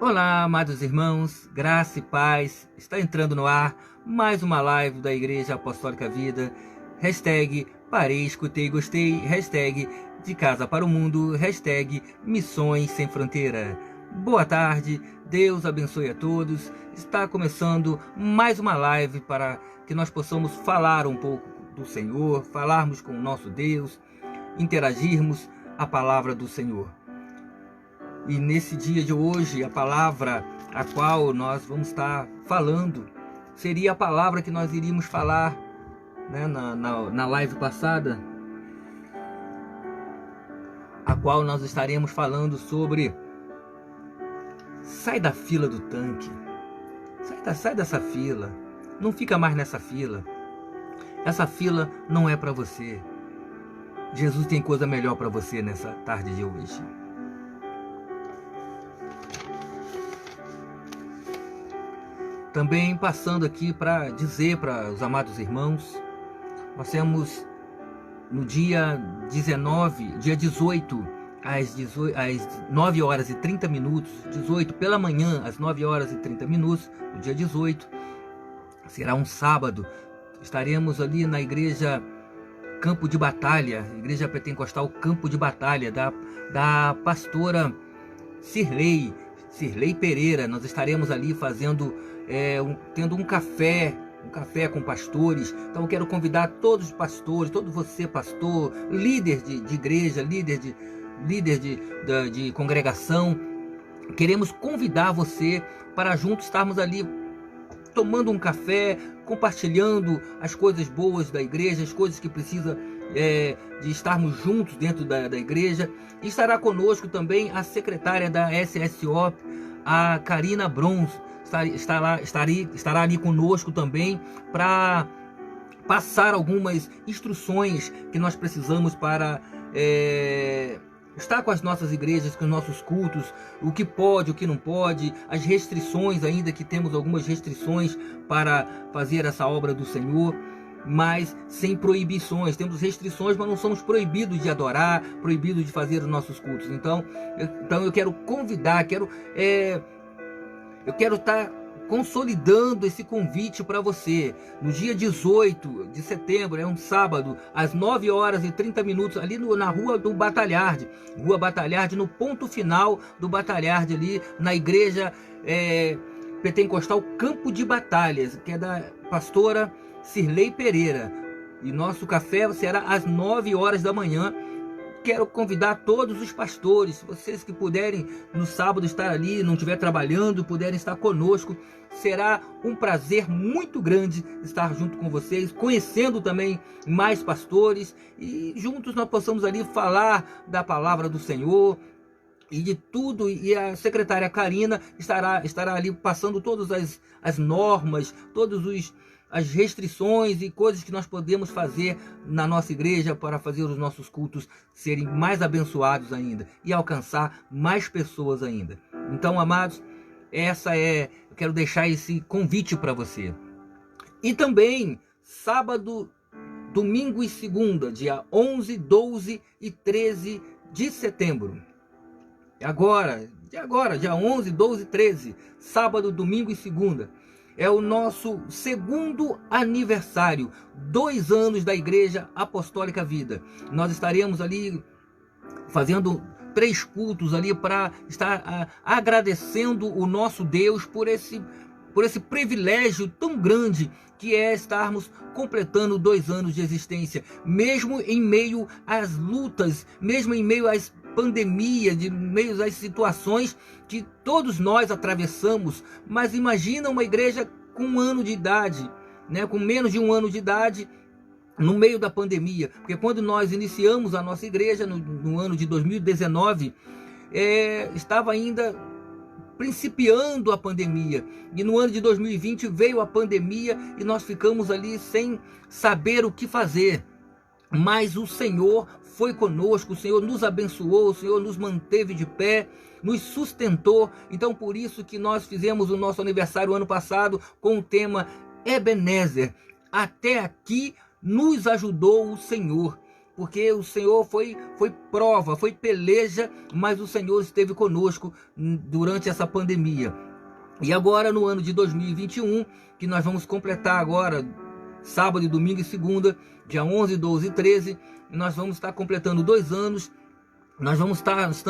Olá, amados irmãos, graça e paz. Está entrando no ar mais uma live da Igreja Apostólica Vida. Hashtag parei, escutei, gostei. Hashtag de casa para o mundo. Hashtag missões sem fronteira. Boa tarde, Deus abençoe a todos. Está começando mais uma live para que nós possamos falar um pouco do Senhor, falarmos com o nosso Deus, interagirmos a palavra do Senhor. E nesse dia de hoje, a palavra a qual nós vamos estar falando seria a palavra que nós iríamos falar, né, na live passada, a qual nós estaremos falando sobre sai da fila do tanque, sai dessa fila, não fica mais nessa fila, essa fila não é para você. Jesus tem coisa melhor para você nessa tarde de hoje. Também passando aqui para dizer para os amados irmãos, nós temos no dia 18, às 9 horas e 30 minutos, 18 pela manhã, às 9 horas e 30 minutos, no dia 18, será um sábado, estaremos ali na igreja Campo de Batalha, igreja pentecostal Campo de Batalha, da pastora Cirlei Pereira. Nós estaremos ali fazendo, tendo um café com pastores. Então eu quero convidar todos os pastores, todo você pastor, líder de igreja, líder de congregação. Queremos convidar você para juntos estarmos ali tomando um café, compartilhando as coisas boas da igreja, as coisas que precisa de estarmos juntos dentro da igreja. E estará conosco também a secretária da SSO, a Karina Bronze, estará ali conosco também para passar algumas instruções que nós precisamos para estar com as nossas igrejas, com os nossos cultos, o que pode, o que não pode, as restrições, ainda que temos algumas restrições para fazer essa obra do Senhor, mas sem proibições. Temos restrições, mas não somos proibidos de adorar, proibidos de fazer os nossos cultos. Então eu quero convidar, eu quero estar consolidando esse convite para você. No dia 18 de setembro, é um sábado, às 9 horas e 30 minutos, ali na Rua do Batalhard, no ponto final do Batalhard, ali na igreja pentecostal Campo de Batalhas, que é da pastora Cirlei Pereira. E nosso café será às 9 horas da manhã. Quero convidar todos os pastores, vocês que puderem no sábado estar ali, não estiver trabalhando, puderem estar conosco. Será um prazer muito grande estar junto com vocês, conhecendo também mais pastores, e juntos nós possamos ali falar da palavra do Senhor e de tudo. E a secretária Karina estará ali passando todas as normas, as restrições e coisas que nós podemos fazer na nossa igreja para fazer os nossos cultos serem mais abençoados ainda e alcançar mais pessoas ainda. Então, amados, eu quero deixar esse convite para você. E também, sábado, domingo e segunda, dia 11, 12 e 13 de setembro. Agora, dia 11, 12 e 13, sábado, domingo e segunda. É o nosso segundo aniversário, 2 anos da Igreja Apostólica Vida. Nós estaremos ali fazendo 3 cultos ali para estar agradecendo o nosso Deus por esse privilégio tão grande que é estarmos completando 2 anos de existência, mesmo em meio às lutas, mesmo em meio às pandemia, de meio às situações que todos nós atravessamos. Mas imagina uma igreja com 1 ano de idade, né, com menos de 1 ano de idade, no meio da pandemia. Porque quando nós iniciamos a nossa igreja no ano de 2019, estava ainda principiando a pandemia, e no ano de 2020 veio a pandemia e nós ficamos ali sem saber o que fazer. Mas o Senhor foi conosco, o Senhor nos abençoou, o Senhor nos manteve de pé, nos sustentou. Então por isso que nós fizemos o nosso aniversário ano passado com o tema Ebenezer, até aqui nos ajudou o Senhor. porque o Senhor foi prova, foi peleja, mas o Senhor esteve conosco durante essa pandemia. E agora no ano de 2021, que nós vamos completar agora, sábado, domingo e segunda, dia 11, 12 e 13, nós vamos estar completando 2 anos. Nós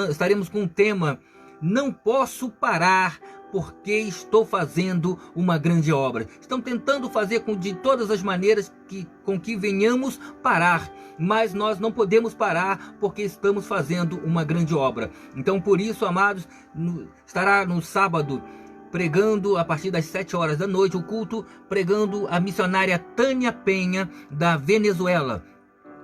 estaremos com o tema Não Posso Parar porque estou fazendo uma grande obra. Estão tentando fazer de todas as maneiras com que venhamos parar, mas nós não podemos parar porque estamos fazendo uma grande obra. Então, por isso, amados, estará no sábado pregando a partir das 7 horas da noite, o culto, pregando a missionária Tânia Penha, da Venezuela.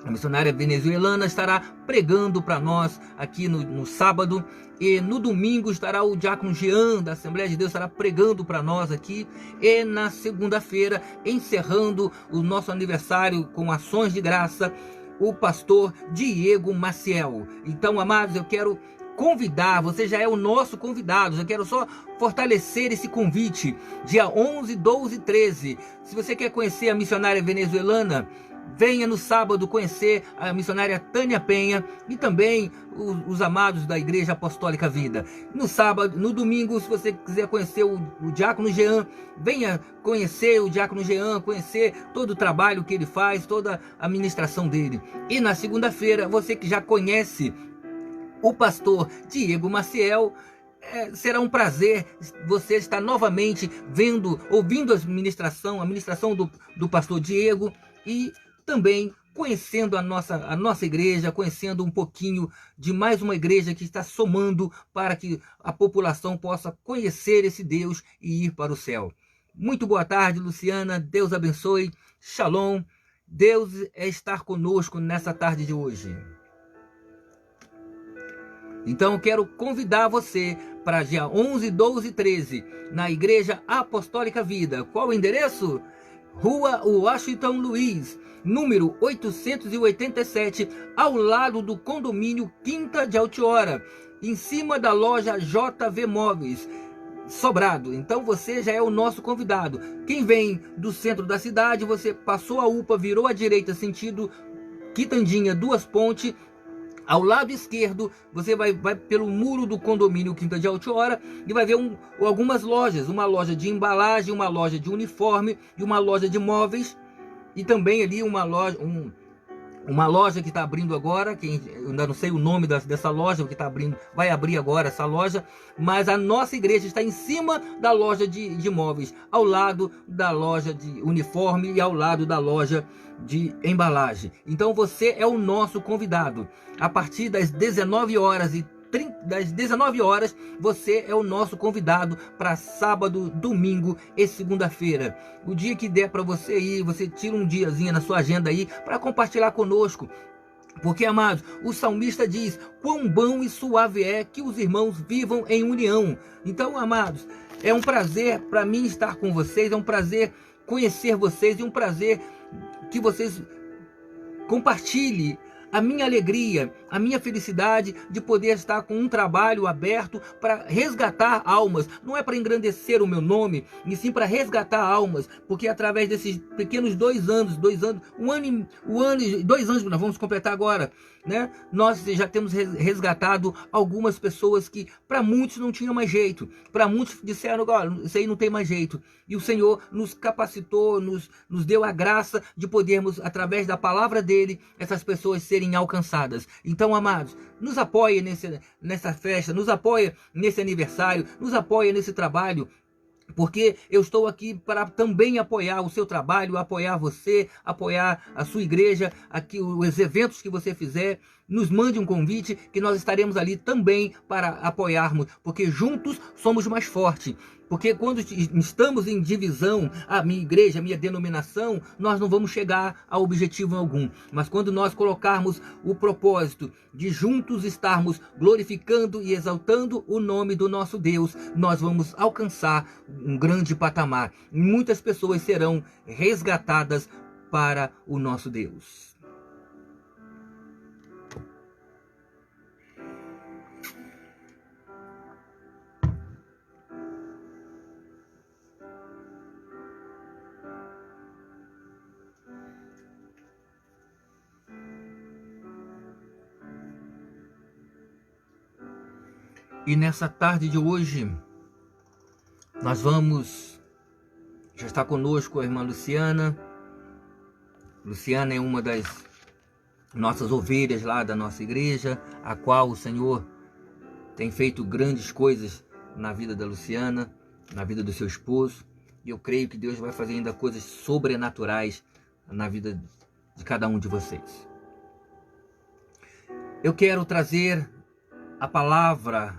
A missionária venezuelana estará pregando para nós aqui no sábado, e no domingo estará o diácono Jean da Assembleia de Deus, estará pregando para nós aqui, e na segunda-feira, encerrando o nosso aniversário com ações de graça, o pastor Diego Maciel. Então, amados, eu quero convidar, você já é o nosso convidado, eu quero só fortalecer esse convite, dia 11, 12 e 13, se você quer conhecer a missionária venezuelana, venha no sábado conhecer a missionária Tânia Penha e também os amados da Igreja Apostólica Vida. No sábado, no domingo, se você quiser conhecer o diácono Jean, venha conhecer o diácono Jean, conhecer todo o trabalho que ele faz, toda a ministração dele. E na segunda-feira, você que já conhece o pastor Diego Maciel, será um prazer você estar novamente ouvindo a ministração do pastor Diego, e também conhecendo a nossa igreja, conhecendo um pouquinho de mais uma igreja que está somando para que a população possa conhecer esse Deus e ir para o céu. Muito boa tarde, Luciana. Deus abençoe. Shalom. Deus estar conosco nessa tarde de hoje. Então eu quero convidar você para dia 11, 12 e 13, na Igreja Apostólica Vida. Qual o endereço? Rua Washington Luiz, número 887, ao lado do condomínio Quinta de Altiora, em cima da loja JV Móveis, Sobrado. Então você já é o nosso convidado. Quem vem do centro da cidade, você passou a UPA, virou à direita sentido Quitandinha, Duas Pontes. Ao lado esquerdo, você vai pelo muro do condomínio Quinta de Altiora e vai ver algumas lojas. Uma loja de embalagem, uma loja de uniforme e uma loja de móveis. E também ali uma loja que está abrindo agora, que eu ainda não sei o nome dessa loja, que vai abrir agora essa loja. Mas a nossa igreja está em cima da loja de móveis, ao lado da loja de uniforme e ao lado da loja de embalagem. Então você é o nosso convidado. A partir das 19 horas você é o nosso convidado para sábado, domingo e segunda-feira. O dia que der para você ir, você tira um diazinho na sua agenda aí para compartilhar conosco. Porque, amados, o salmista diz: quão bom e suave é que os irmãos vivam em união. Então, amados, é um prazer para mim estar com vocês, é um prazer conhecer vocês e um prazer que vocês compartilhem a minha alegria, a minha felicidade de poder estar com um trabalho aberto para resgatar almas. Não é para engrandecer o meu nome, e sim para resgatar almas, porque através desses pequenos 2 anos, 2 anos nós vamos completar agora, né? Nós já temos resgatado algumas pessoas que para muitos não tinha mais jeito, para muitos disseram: isso aí não tem mais jeito, e o Senhor nos capacitou, nos deu a graça de podermos, através da palavra dele, essas pessoas serem alcançadas. Então, amados, nos apoie nessa festa, nos apoie nesse aniversário, nos apoie nesse trabalho, porque eu estou aqui para também apoiar o seu trabalho, apoiar você, apoiar a sua igreja, aqui os eventos que você fizer. Nos mande um convite que nós estaremos ali também para apoiarmos, porque juntos somos mais fortes. Porque quando estamos em divisão, a minha igreja, a minha denominação, nós não vamos chegar a objetivo algum. Mas quando nós colocarmos o propósito de juntos estarmos glorificando e exaltando o nome do nosso Deus, nós vamos alcançar um grande patamar. E muitas pessoas serão resgatadas para o nosso Deus. E nessa tarde de hoje, já está conosco a irmã Luciana. Luciana é uma das nossas ovelhas lá da nossa igreja, a qual o Senhor tem feito grandes coisas na vida da Luciana, na vida do seu esposo. E eu creio que Deus vai fazer ainda coisas sobrenaturais na vida de cada um de vocês. Eu quero trazer a palavra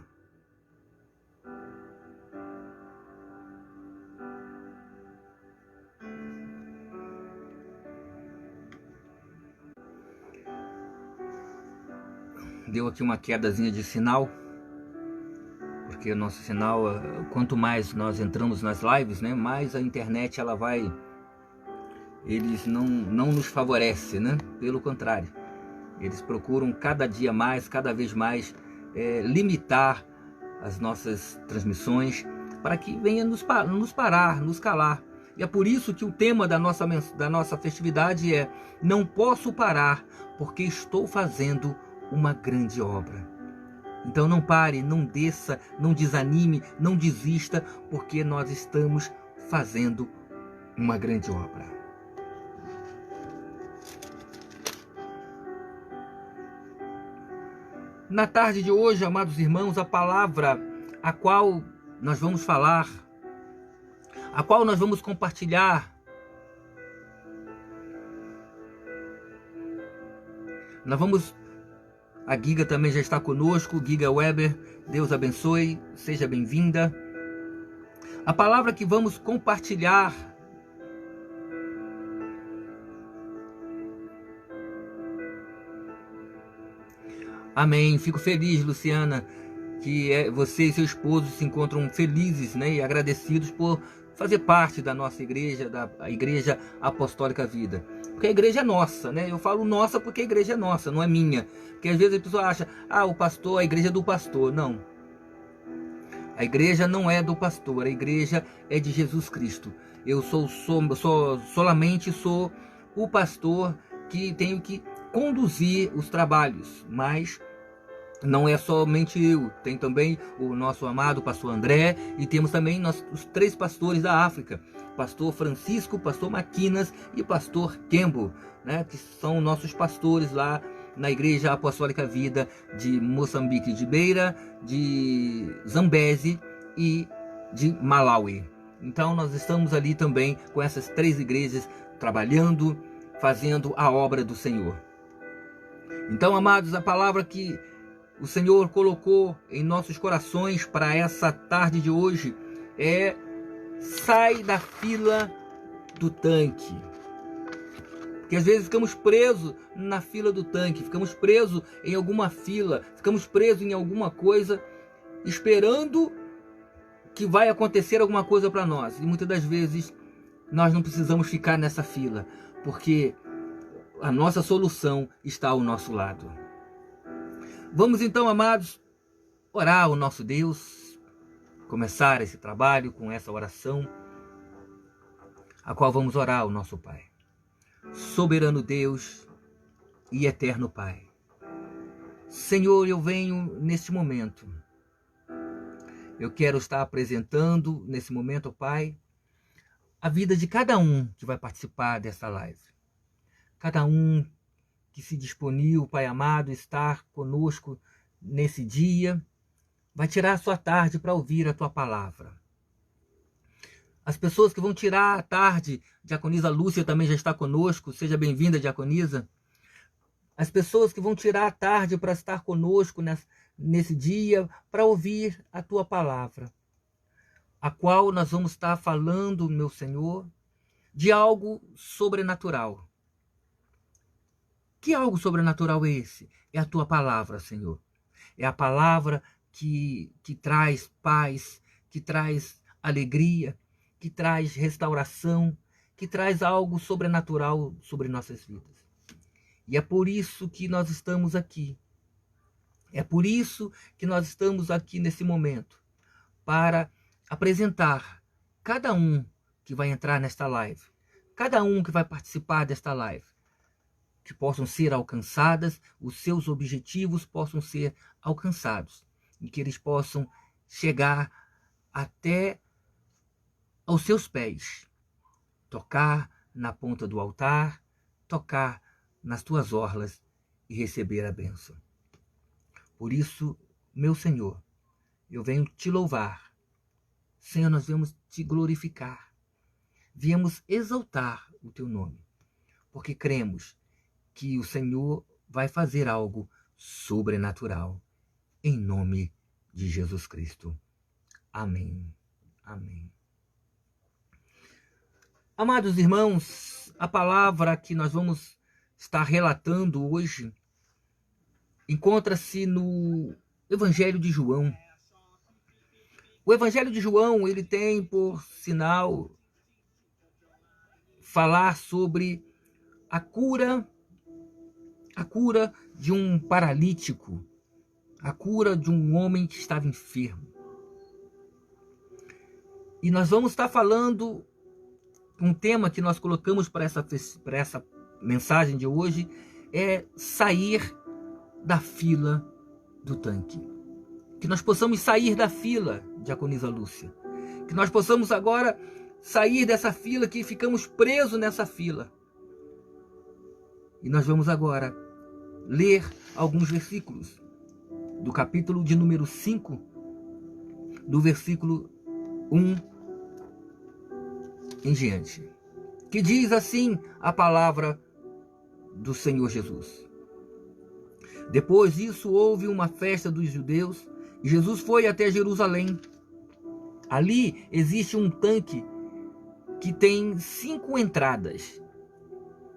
deu aqui uma quedazinha de sinal, porque o nosso sinal, quanto mais nós entramos nas lives, né, mais a internet eles não nos favorece, né? Pelo contrário, eles procuram cada dia mais, cada vez mais limitar as nossas transmissões para que venha nos parar, nos calar. E é por isso que o tema da nossa festividade é: não posso parar, porque estou fazendo uma grande obra. Então não pare, não desça, não desanime, não desista, porque nós estamos fazendo uma grande obra. Na tarde de hoje, amados irmãos, a palavra a qual nós vamos falar, a qual nós vamos compartilhar, a Giga também já está conosco, Giga Weber, Deus abençoe, seja bem-vinda. A palavra que vamos compartilhar amém, fico feliz, Luciana, que você e seu esposo se encontram felizes, né, e agradecidos por fazer parte da nossa igreja, da Igreja Apostólica Vida. Porque a igreja é nossa, né? Eu falo nossa porque a igreja é nossa, não é minha. Porque às vezes a pessoa acha, o pastor, a igreja é do pastor. Não. A igreja não é do pastor, a igreja é de Jesus Cristo. Eu solamente sou o pastor que tenho que conduzir os trabalhos, mas não é somente eu, tem também o nosso amado pastor André, e temos também os 3 pastores da África, pastor Francisco, pastor Maquinas e pastor Kembo, né, que são nossos pastores lá na Igreja Apostólica Vida de Moçambique de Beira, de Zambeze e de Malawi. Então nós estamos ali também com essas 3 igrejas trabalhando, fazendo a obra do Senhor. Então, amados, a palavra que o Senhor colocou em nossos corações para essa tarde de hoje é: sai da fila do tanque. Porque às vezes ficamos presos na fila do tanque, ficamos presos em alguma fila, ficamos presos em alguma coisa, esperando que vai acontecer alguma coisa para nós. E muitas das vezes nós não precisamos ficar nessa fila, porque a nossa solução está ao nosso lado. Vamos então, amados, orar ao nosso Deus, começar esse trabalho com essa oração, a qual vamos orar ao nosso Pai. Soberano Deus e eterno Pai, Senhor, eu venho neste momento. Eu quero estar apresentando nesse momento, Pai, a vida de cada um que vai participar dessa live. Cada um que se disponiu, Pai amado, estar conosco nesse dia, vai tirar a sua tarde para ouvir a Tua palavra. As pessoas que vão tirar a tarde, Diaconisa Lúcia também já está conosco, seja bem-vinda, Diaconisa. As pessoas que vão tirar a tarde para estar conosco nesse dia, para ouvir a Tua palavra, a qual nós vamos estar falando, meu Senhor, de algo sobrenatural. Que algo sobrenatural é esse? É a Tua palavra, Senhor. É a palavra que traz paz, que traz alegria, que traz restauração, que traz algo sobrenatural sobre nossas vidas. E é por isso que nós estamos aqui. É por isso que nós estamos aqui nesse momento, para apresentar cada um que vai entrar nesta live, cada um que vai participar desta live, que possam ser alcançadas, os seus objetivos possam ser alcançados. e que eles possam chegar até aos seus pés, tocar na ponta do altar, tocar nas tuas orlas e receber a bênção. Por isso, meu Senhor, eu venho te louvar. Senhor, nós viemos te glorificar. Viemos exaltar o teu nome, porque cremos que o Senhor vai fazer algo sobrenatural, em nome de Jesus Cristo. Amém. Amém. Amados irmãos, a palavra que nós vamos estar relatando hoje encontra-se no Evangelho de João. O Evangelho de João, ele tem por sinal falar sobre a cura de um paralítico, a cura de um homem que estava enfermo. E nós vamos estar falando um tema que nós colocamos para essa mensagem de hoje é sair da fila do tanque. Que nós possamos sair da fila, diaconisa Lúcia. Que nós possamos agora sair dessa fila, que ficamos presos nessa fila. E nós vamos agora ler alguns versículos do capítulo de número 5, do versículo 1 em diante, que diz assim a palavra do Senhor Jesus. Depois disso houve uma festa dos judeus e Jesus foi até Jerusalém. Ali existe um tanque que tem 5 entradas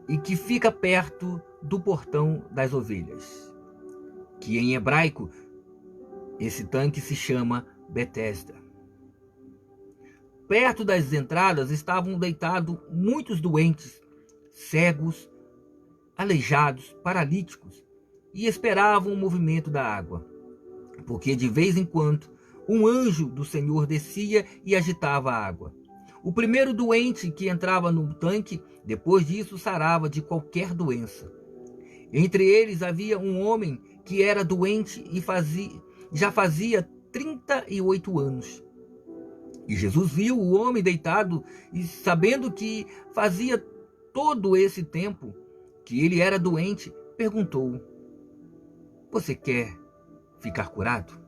e que fica perto do portão das ovelhas, que em hebraico esse tanque se chama Betesda. Perto das entradas estavam deitados muitos doentes, cegos, aleijados, paralíticos, e esperavam o movimento da água, porque de vez em quando um anjo do Senhor descia e agitava a água. O primeiro doente que entrava no tanque, depois disso, sarava de qualquer doença. Entre eles havia um homem que era doente e já fazia 38 anos. E Jesus viu o homem deitado e, sabendo que fazia todo esse tempo que ele era doente, perguntou: você quer ficar curado?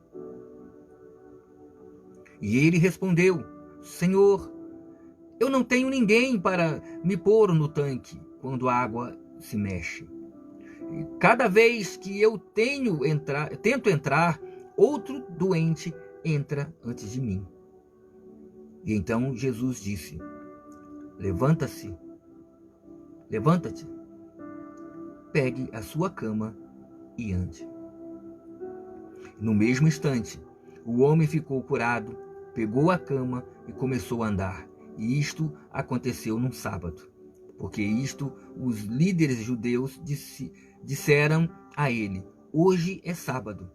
E ele respondeu: Senhor, eu não tenho ninguém para me pôr no tanque quando a água se mexe. E cada vez que eu tento entrar, outro doente entra antes de mim. E então Jesus disse: levanta-te, pegue a sua cama e ande. No mesmo instante, o homem ficou curado, pegou a cama e começou a andar. E isto aconteceu num sábado, porque isto os líderes judeus disseram a ele: hoje é sábado.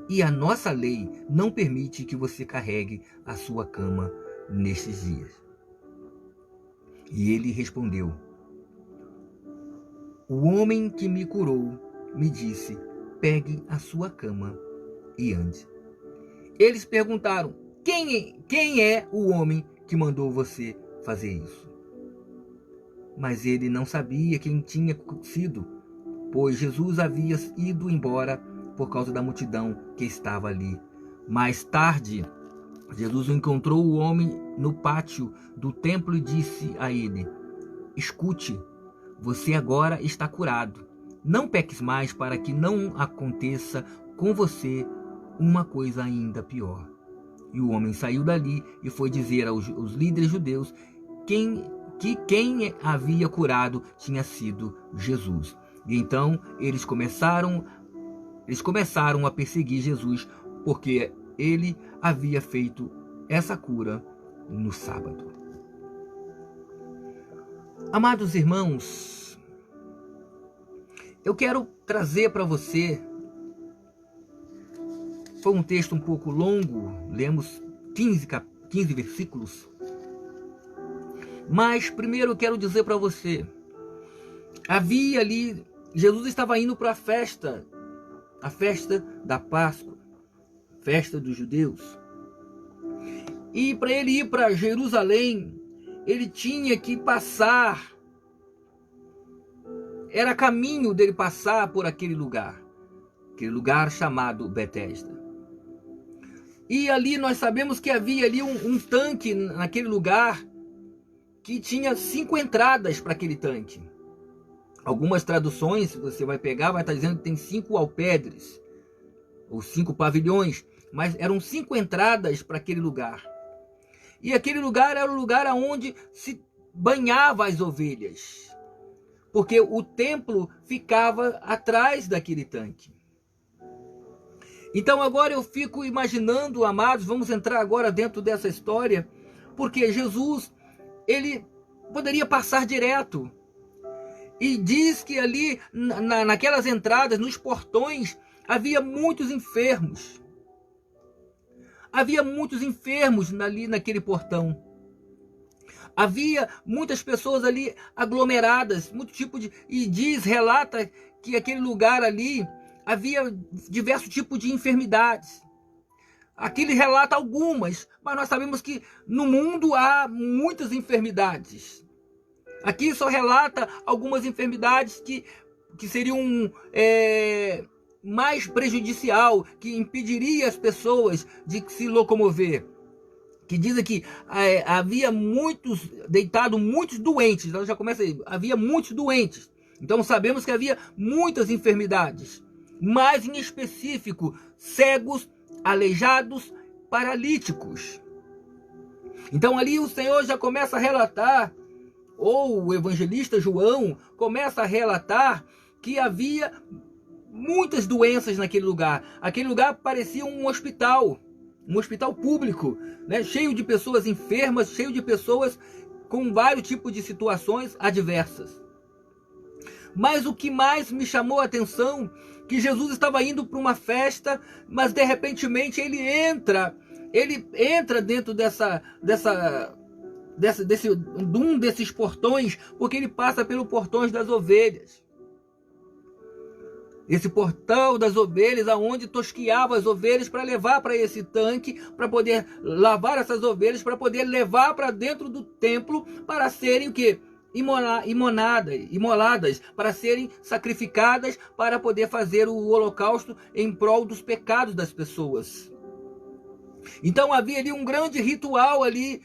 E a nossa lei não permite que você carregue a sua cama nestes dias. E ele respondeu: o homem que me curou me disse: pegue a sua cama e ande. Eles perguntaram: quem é o homem que mandou você fazer isso? Mas ele não sabia quem tinha sido, pois Jesus havia ido embora por causa da multidão que estava ali. Mais tarde, Jesus encontrou o homem no pátio do templo e disse a ele: escute, você agora está curado. Não peques mais, para que não aconteça com você uma coisa ainda pior. E o homem saiu dali e foi dizer aos líderes judeus que quem havia curado tinha sido Jesus. E então eles começaram a perseguir Jesus, porque ele havia feito essa cura no sábado. Amados irmãos, eu quero trazer para você, foi um texto um pouco longo, lemos 15 versículos, mas primeiro eu quero dizer para você, havia ali, Jesus estava indo para a festa da Páscoa, festa dos judeus. E para ele ir para Jerusalém, ele tinha que passar, era caminho dele passar por aquele lugar chamado Betesda. E ali nós sabemos que havia ali um tanque naquele lugar que tinha 5 entradas para aquele tanque. Algumas traduções, você vai pegar, vai estar dizendo que tem 5 alpedres, ou 5 pavilhões, mas eram 5 entradas para aquele lugar. E aquele lugar era o lugar onde se banhava as ovelhas, porque o templo ficava atrás daquele tanque. Então agora eu fico imaginando, amados, vamos entrar agora dentro dessa história, porque Jesus, ele poderia passar direto. E diz que ali, naquelas entradas, nos portões, havia muitos enfermos. Havia muitos enfermos ali naquele portão. Havia muitas pessoas ali aglomeradas, muito tipo de... E relata que aquele lugar ali havia diversos tipos de enfermidades. Aqui ele relata algumas, mas nós sabemos que no mundo há muitas enfermidades. Aqui só relata algumas enfermidades que seriam mais prejudicial, que impediria as pessoas de se locomover. Que dizem que havia muitos doentes. Então já começa aí, havia muitos doentes. Então sabemos que havia muitas enfermidades, mas em específico cegos, aleijados, paralíticos. Então ali o Senhor já começa a relatar, ou o evangelista João começa a relatar, que havia muitas doenças naquele lugar. Aquele lugar parecia um hospital público, né? Cheio de pessoas enfermas, cheio de pessoas com vários tipos de situações adversas. Mas o que mais me chamou a atenção, que Jesus estava indo para uma festa, mas de repentemente ele entra dentro de um desses portões, porque ele passa pelo portão das ovelhas. Esse portão das ovelhas, aonde tosquiava as ovelhas para levar para esse tanque, para poder lavar essas ovelhas, para poder levar para dentro do templo, para serem o quê? Imoladas, para serem sacrificadas, para poder fazer o holocausto em prol dos pecados das pessoas. Então havia ali um grande ritual ali.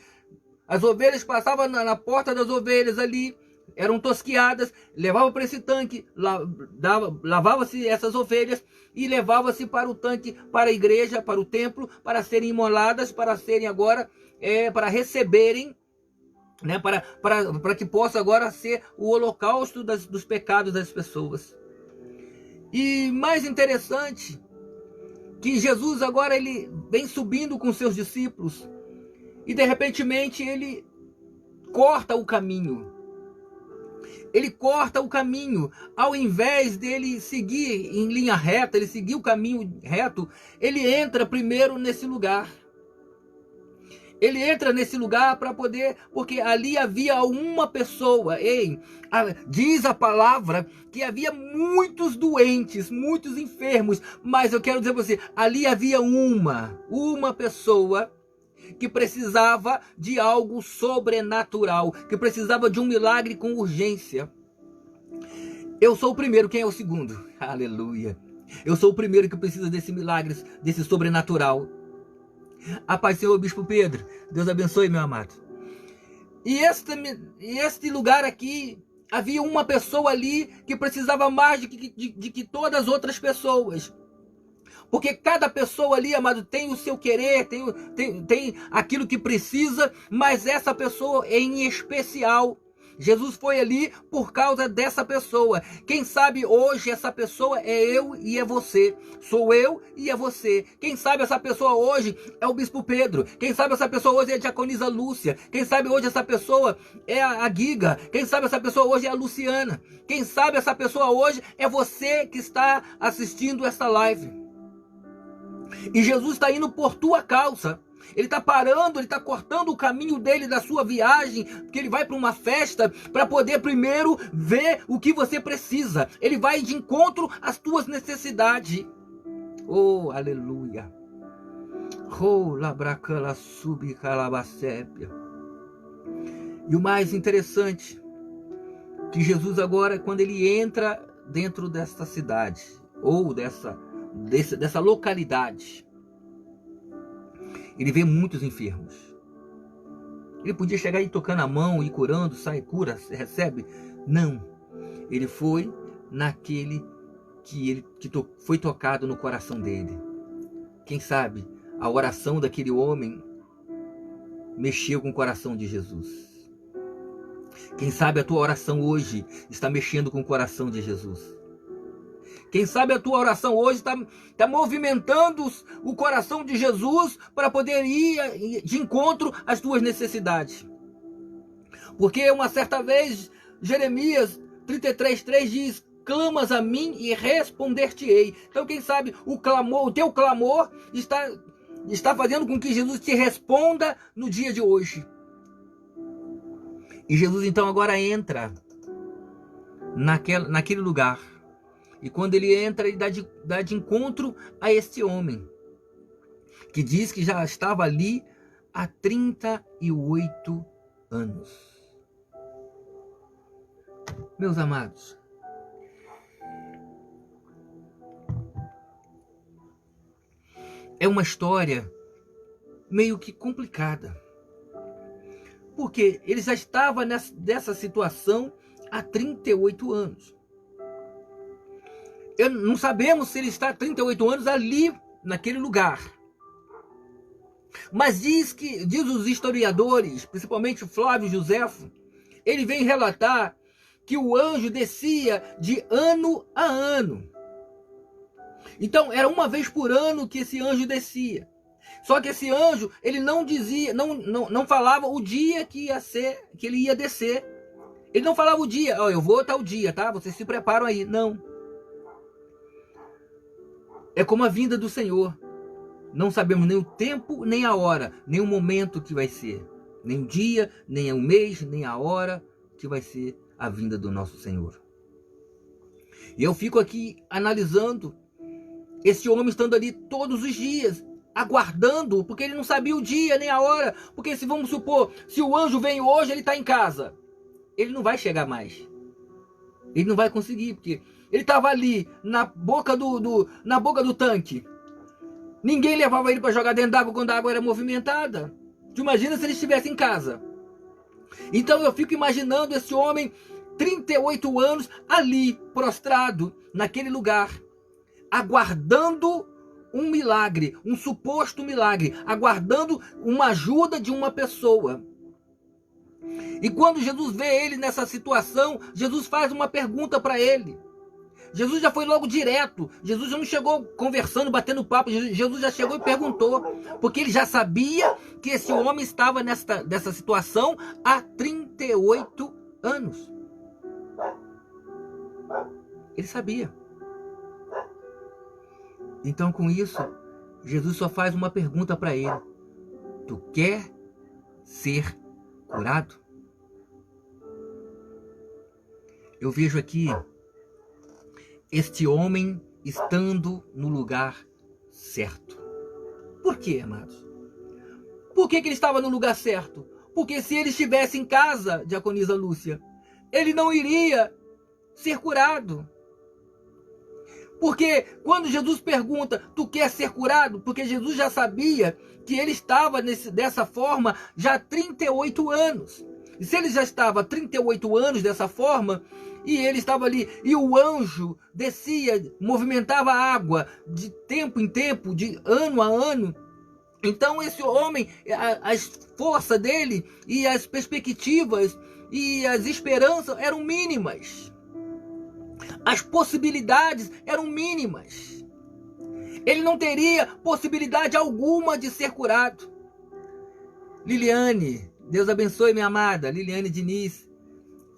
As ovelhas passavam na porta das ovelhas ali, eram tosquiadas, levavam para esse tanque, lavava-se essas ovelhas e levava-se para o tanque, para a igreja, para o templo, para serem imoladas, para serem agora, para receberem, né, para que possa agora ser o holocausto dos pecados das pessoas. E mais interessante, que Jesus agora ele vem subindo com seus discípulos e de repentemente ele corta o caminho. Ele corta o caminho, ao invés dele seguir em linha reta, ele seguir o caminho reto, ele entra primeiro nesse lugar. Ele entra nesse lugar para poder, porque ali havia uma pessoa, diz a palavra que havia muitos doentes, muitos enfermos, mas eu quero dizer para você, ali havia uma pessoa que precisava de algo sobrenatural, que precisava de um milagre com urgência. Eu sou o primeiro, quem é o segundo? Aleluia! Eu sou o primeiro que precisa desse milagre, desse sobrenatural. A paz, Senhor Bispo Pedro, Deus abençoe, meu amado. E este lugar aqui, havia uma pessoa ali que precisava mais de que todas as outras pessoas. Porque cada pessoa ali, amado, tem o seu querer, tem aquilo que precisa, mas essa pessoa em especial, Jesus foi ali por causa dessa pessoa. Quem sabe hoje essa pessoa é eu e é você. Sou eu e é você. Quem sabe essa pessoa hoje é o Bispo Pedro. Quem sabe essa pessoa hoje é a Diaconisa Lúcia. Quem sabe hoje essa pessoa é a Giga. Quem sabe essa pessoa hoje é a Luciana. Quem sabe essa pessoa hoje é você que está assistindo essa live. E Jesus está indo por tua causa. Ele está parando, ele está cortando o caminho dele da sua viagem, porque ele vai para uma festa para poder primeiro ver o que você precisa. Ele vai de encontro às tuas necessidades. Oh, aleluia. E o mais interessante, que Jesus agora, quando ele entra dentro dessa cidade, ou dessa localidade, ele vê muitos enfermos. Ele podia chegar aí tocando a mão e curando, sai, cura, recebe. Não. Ele foi naquele que foi tocado no coração dele. Quem sabe a oração daquele homem mexeu com o coração de Jesus. Quem sabe a tua oração hoje está mexendo com o coração de Jesus. Quem sabe a tua oração hoje está movimentando o coração de Jesus para poder ir de encontro às tuas necessidades. Porque uma certa vez, Jeremias 33:3 diz: clamas a mim e responder-te-ei. Então quem sabe o teu clamor está fazendo com que Jesus te responda no dia de hoje. E Jesus então agora entra naquele lugar. E quando ele entra, ele dá de encontro a este homem, que diz que já estava ali há 38 anos. Meus amados, é uma história meio que complicada. Porque ele já estava nessa situação há 38 anos. Não sabemos se ele está há 38 anos ali, naquele lugar. Mas diz os historiadores, principalmente Flávio Joséfo, ele vem relatar que o anjo descia de ano a ano. Então, era uma vez por ano que esse anjo descia. Só que esse anjo, ele não dizia, não falava o dia que ele ia descer. Ele não falava o dia, eu vou tal dia, tá? Vocês se preparam aí. Não. É como a vinda do Senhor. Não sabemos nem o tempo, nem a hora, nem o momento que vai ser. Nem o dia, nem o mês, nem a hora que vai ser a vinda do nosso Senhor. E eu fico aqui analisando esse homem estando ali todos os dias, aguardando, porque ele não sabia o dia nem a hora. Porque vamos supor, se o anjo vem hoje, ele está em casa, ele não vai chegar mais. Ele não vai conseguir, porque ele estava ali na boca do tanque. Ninguém levava ele para jogar dentro d'água quando a água era movimentada. Tu imagina se ele estivesse em casa. Então eu fico imaginando esse homem, 38 anos, ali, prostrado, naquele lugar, aguardando um milagre, um suposto milagre, aguardando uma ajuda de uma pessoa. E quando Jesus vê ele nessa situação, Jesus faz uma pergunta para ele. Jesus já foi logo direto. Jesus já não chegou conversando, batendo papo. Jesus já chegou e perguntou. Porque ele já sabia que esse homem estava nessa situação há 38 anos. Ele sabia. Então, com isso, Jesus só faz uma pergunta para ele. Tu quer ser curado? Eu vejo aqui este homem estando no lugar certo. Por quê, amados? Por que ele estava no lugar certo? Porque se ele estivesse em casa, diaconisa Lúcia, ele não iria ser curado. Porque quando Jesus pergunta, tu quer ser curado? Porque Jesus já sabia que ele estava dessa forma já há 38 anos. E se ele já estava há 38 anos dessa forma, e ele estava ali, e o anjo descia, movimentava a água de tempo em tempo, de ano a ano. Então esse homem, a força dele e as perspectivas e as esperanças eram mínimas. As possibilidades eram mínimas. Ele não teria possibilidade alguma de ser curado. Liliane, Deus abençoe, minha amada, Liliane Diniz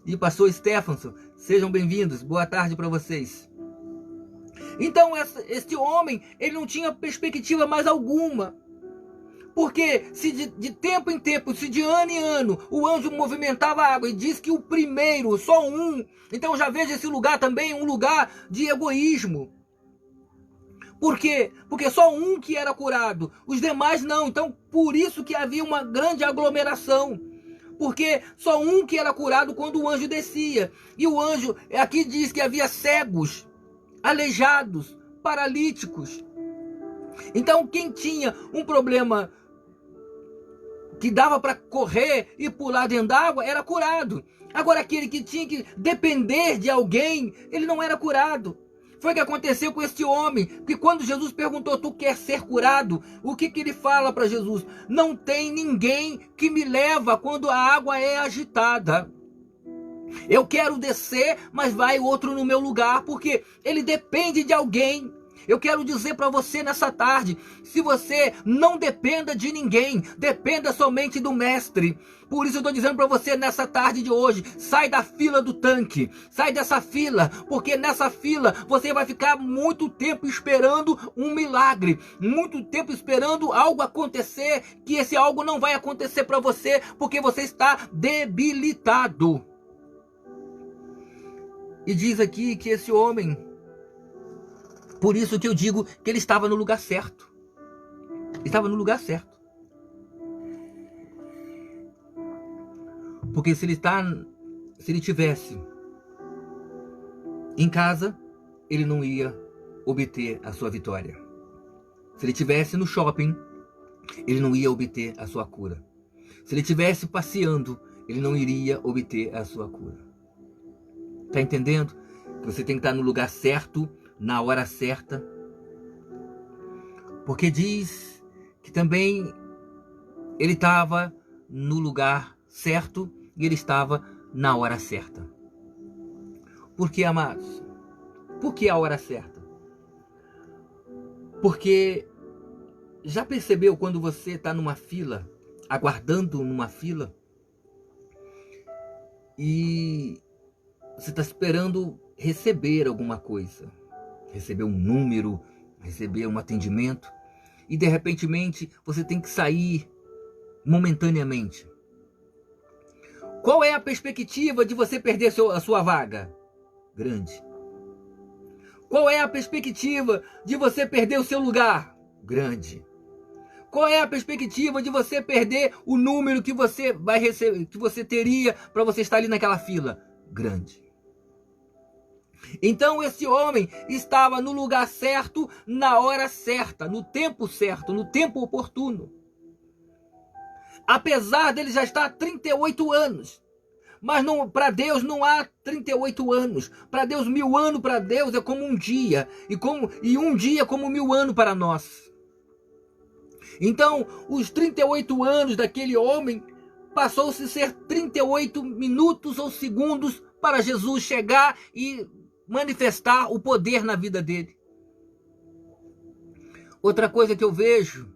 e pastor Stephenson, sejam bem-vindos, boa tarde para vocês. Então, este homem, ele não tinha perspectiva mais alguma. Porque se de tempo em tempo, se de ano em ano, o anjo movimentava a água e diz que o primeiro, só um, então já vejo esse lugar também um lugar de egoísmo. Por quê? Porque só um que era curado, os demais não. Então, por isso que havia uma grande aglomeração. Porque só um que era curado quando o anjo descia. E o anjo, aqui diz que havia cegos, aleijados, paralíticos. Então, quem tinha um problema que dava para correr e pular dentro d'água era curado. Agora, aquele que tinha que depender de alguém, ele não era curado. Foi o que aconteceu com este homem, que quando Jesus perguntou, tu quer ser curado? O que ele fala para Jesus? Não tem ninguém que me leva quando a água é agitada. Eu quero descer, mas vai outro no meu lugar, porque ele depende de alguém. Eu quero dizer para você nessa tarde, se você não dependa de ninguém, dependa somente do Mestre. Por isso eu estou dizendo para você nessa tarde de hoje, sai da fila do tanque, sai dessa fila, porque nessa fila você vai ficar muito tempo esperando um milagre, muito tempo esperando algo acontecer, que esse algo não vai acontecer para você, porque você está debilitado. E diz aqui que esse homem, por isso que eu digo que ele estava no lugar certo. Estava no lugar certo. Porque se ele tivesse em casa, ele não ia obter a sua vitória. Se ele tivesse no shopping, ele não ia obter a sua cura. Se ele tivesse passeando, ele não iria obter a sua cura. Tá entendendo? Você tem que estar no lugar certo, na hora certa. Porque diz que também ele estava no lugar certo e ele estava na hora certa. Por que, amados? Por que a hora certa? Porque já percebeu quando você está numa fila, aguardando numa fila, e você está esperando receber alguma coisa, receber um número, receber um atendimento, e de repente você tem que sair momentaneamente. Qual é a perspectiva de você perder a sua vaga? Grande. Qual é a perspectiva de você perder o seu lugar? Grande. Qual é a perspectiva de você perder o número que você vai receber, que você teria para você estar ali naquela fila? Grande. Então esse homem estava no lugar certo, na hora certa, no tempo certo, no tempo oportuno. Apesar dele já estar há 38 anos. Mas para Deus não há 38 anos. Para Deus, 1000 anos para Deus é como um dia. E um dia como 1000 anos para nós. Então, os 38 anos daquele homem passou-se a ser 38 minutos ou segundos para Jesus chegar e manifestar o poder na vida dele. Outra coisa que eu vejo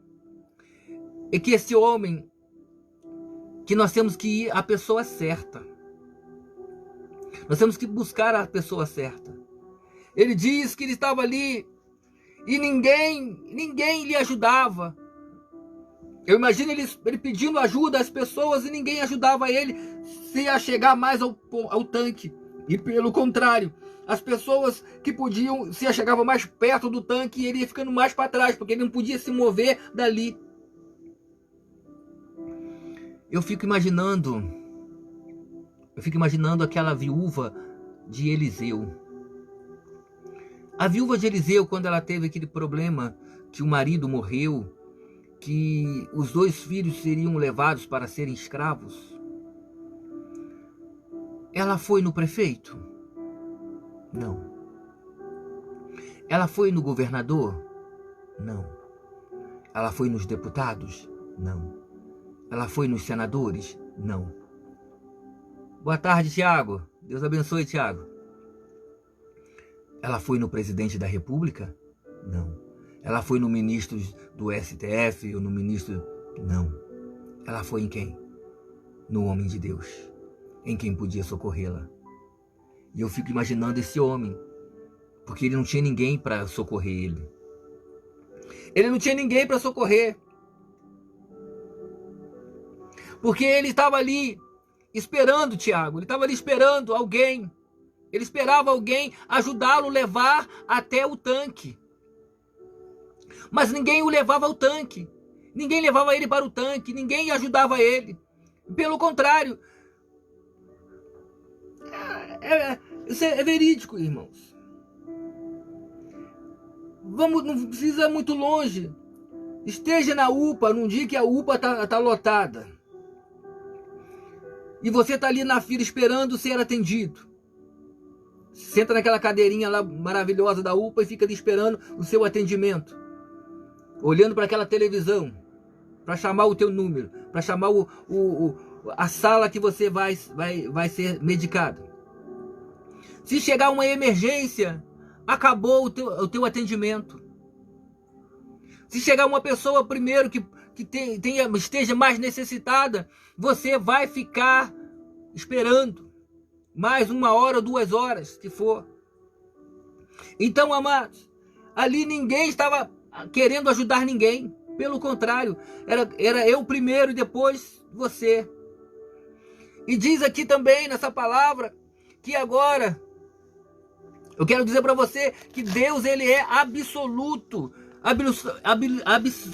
é que esse homem, que nós temos que ir à pessoa certa. Nós temos que buscar a pessoa certa. Ele diz que ele estava ali e ninguém lhe ajudava. Eu imagino ele pedindo ajuda às pessoas e ninguém ajudava ele se a chegar mais ao tanque. E pelo contrário, as pessoas que podiam se chegavam mais perto do tanque e ele ia ficando mais para trás, porque ele não podia se mover dali. Eu fico imaginando aquela viúva de Eliseu. A viúva de Eliseu, quando ela teve aquele problema que o marido morreu, que os 2 filhos seriam levados para serem escravos, ela foi no prefeito? Não. Ela foi no governador? Não. Ela foi nos deputados? Não. Ela foi nos senadores? Não. Boa tarde, Tiago. Deus abençoe, Tiago. Ela foi no presidente da República? Não. Ela foi no ministro do STF ou no ministro? Não. Ela foi em quem? No homem de Deus. Em quem podia socorrê-la. E eu fico imaginando esse homem, porque ele não tinha ninguém para socorrer ele. Ele não tinha ninguém para socorrer. Porque ele estava ali esperando, Tiago. Ele estava ali esperando alguém. Ele esperava alguém ajudá-lo a levar até o tanque. Mas ninguém o levava ao tanque. Ninguém levava ele para o tanque. Ninguém ajudava ele. Pelo contrário. Isso é verídico, irmãos. Não precisa ir muito longe. Esteja na UPA num dia que a UPA tá lotada. E você está ali na fila esperando ser atendido. Senta naquela cadeirinha lá maravilhosa da UPA e fica ali esperando o seu atendimento. Olhando para aquela televisão. Para chamar o teu número. Para chamar a sala que você vai ser medicado. Se chegar uma emergência, acabou o teu atendimento. Se chegar uma pessoa primeiro que esteja mais necessitada, você vai ficar esperando mais 1 hora ou 2 horas, se for. Então, amados, ali ninguém estava querendo ajudar ninguém. Pelo contrário, era eu primeiro e depois você. E diz aqui também nessa palavra que agora eu quero dizer para você que Deus, ele é absoluto.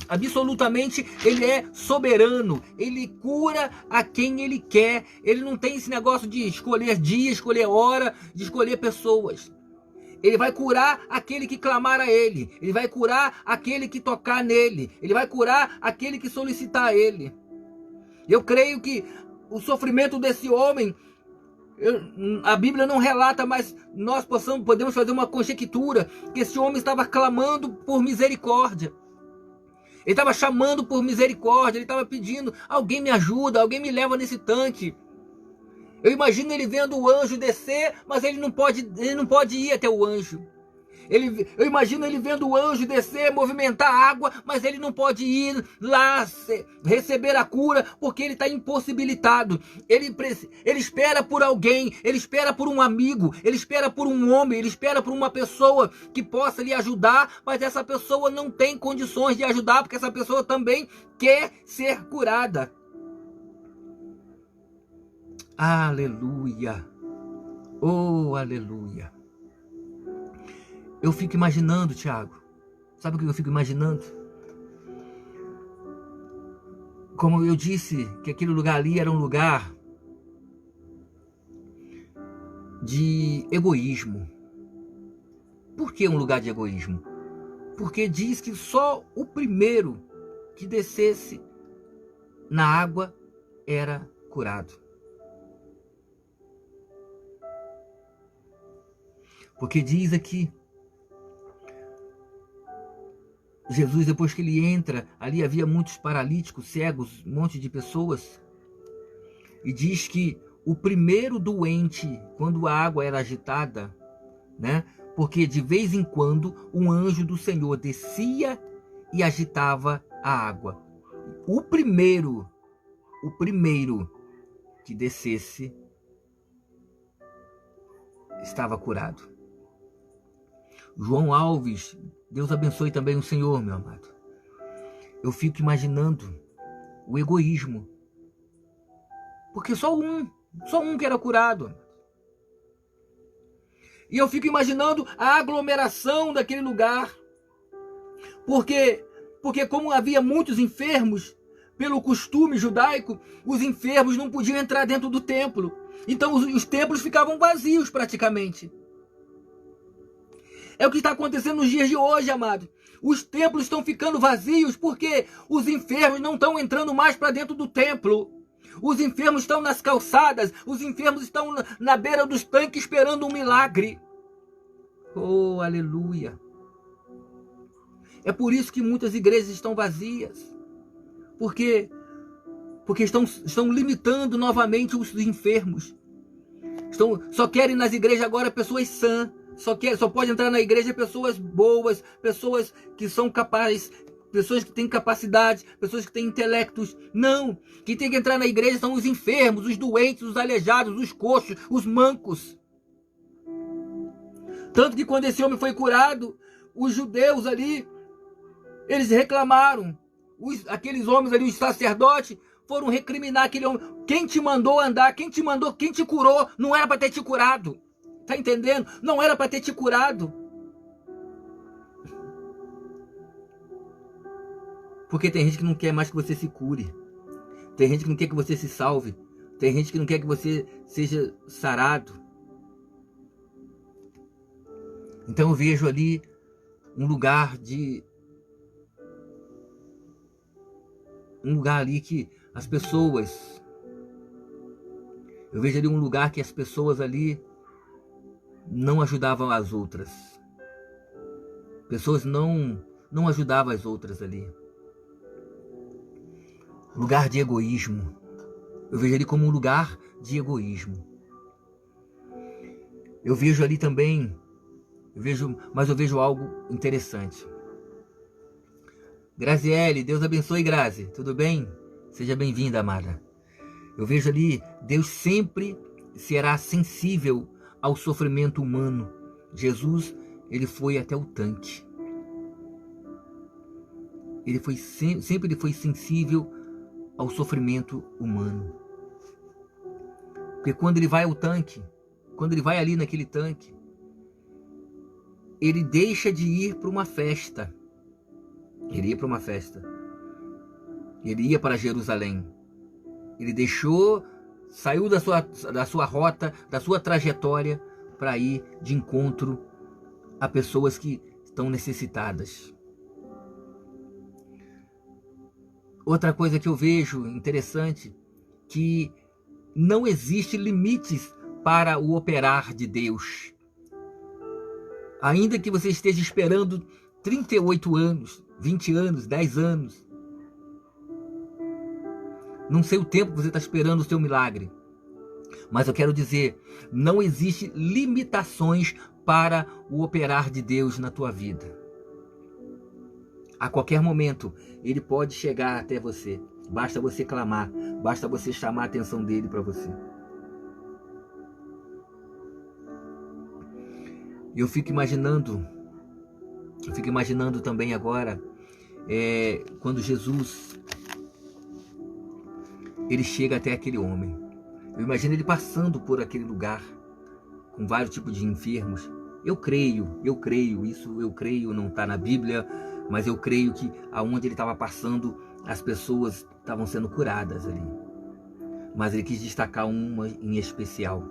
Absolutamente, ele é soberano. Ele cura a quem ele quer. Ele não tem esse negócio de escolher dia, escolher hora, de escolher pessoas. Ele vai curar aquele que clamar a ele. Ele vai curar aquele que tocar nele. Ele vai curar aquele que solicitar a ele. Eu creio que o sofrimento desse homem, a Bíblia não relata, mas nós podemos fazer uma conjectura que esse homem estava clamando por misericórdia. Ele estava chamando por misericórdia. Ele estava pedindo: alguém me ajuda, alguém me leva nesse tanque. Eu imagino ele vendo o anjo descer, mas ele não pode ir até o anjo. Eu imagino ele vendo o anjo descer, movimentar a água, mas ele não pode ir lá receber a cura, porque ele está impossibilitado. Ele espera por alguém, ele espera por um amigo, ele espera por um homem, ele espera por uma pessoa que possa lhe ajudar, mas essa pessoa não tem condições de ajudar, porque essa pessoa também quer ser curada. Aleluia! Oh, aleluia! Eu fico imaginando, Tiago. Sabe o que eu fico imaginando? Como eu disse, que aquele lugar ali era um lugar de egoísmo. Por que um lugar de egoísmo? Porque diz que só o primeiro que descesse na água era curado. Porque diz aqui, Jesus, depois que ele entra, ali havia muitos paralíticos, cegos, um monte de pessoas. E diz que o primeiro doente, quando a água era agitada, né? Porque de vez em quando um anjo do Senhor descia e agitava a água. O primeiro que descesse estava curado. João Alves, Deus abençoe também o Senhor, meu amado. Eu fico imaginando o egoísmo. Porque só um que era curado. E eu fico imaginando a aglomeração daquele lugar. Porque como havia muitos enfermos, pelo costume judaico, os enfermos não podiam entrar dentro do templo. Então os templos ficavam vazios praticamente. É o que está acontecendo nos dias de hoje, amado. Os templos estão ficando vazios porque os enfermos não estão entrando mais para dentro do templo. Os enfermos estão nas calçadas, os enfermos estão na beira dos tanques esperando um milagre. Oh, aleluia. É por isso que muitas igrejas estão vazias. Porque estão limitando novamente os enfermos. Só querem nas igrejas agora pessoas sãs. Só pode entrar na igreja pessoas boas, pessoas que são capazes, pessoas que têm capacidade, pessoas que têm intelectos. Não, quem tem que entrar na igreja são os enfermos, os doentes, os aleijados, os coxos, os mancos. Tanto que quando esse homem foi curado, os judeus ali, eles reclamaram. Aqueles homens ali, os sacerdotes, foram recriminar aquele homem. Quem te mandou andar? Quem te curou? Não era para ter te curado. Tá entendendo? Não era para ter te curado. Porque tem gente que não quer mais que você se cure. Tem gente que não quer que você se salve. Tem gente que não quer que você seja sarado. Então eu vejo ali um lugar ali que as pessoas... Eu vejo ali um lugar que as pessoas ali não ajudavam as outras. Pessoas não ajudavam as outras ali. Lugar de egoísmo. Eu vejo ali como um lugar de egoísmo. Eu vejo ali também, mas eu vejo algo interessante. Graziele, Deus abençoe, Grazi. Tudo bem? Seja bem-vinda, amada. Eu vejo ali, Deus sempre será sensível ao sofrimento humano. Jesus, ele foi até o tanque. Sempre ele foi sensível ao sofrimento humano. Porque quando ele vai ao tanque, quando ele vai ali naquele tanque, ele deixa de ir para uma festa. Ele ia para uma festa. Ele ia para Jerusalém. Ele saiu da sua rota, da sua trajetória, para ir de encontro a pessoas que estão necessitadas. Outra coisa que eu vejo interessante, que não existe limites para o operar de Deus. Ainda que você esteja esperando 38 anos, 20 anos, 10 anos, não sei o tempo que você está esperando o seu milagre, mas eu quero dizer, não existe limitações para o operar de Deus na tua vida. A qualquer momento, ele pode chegar até você. Basta você clamar, basta você chamar a atenção dele para você. Eu fico imaginando também agora, quando Jesus, ele chega até aquele homem. Eu imagino ele passando por aquele lugar, com vários tipos de enfermos. Eu creio, isso eu creio, não está na Bíblia, mas eu creio que aonde ele estava passando, as pessoas estavam sendo curadas ali. Mas ele quis destacar uma em especial.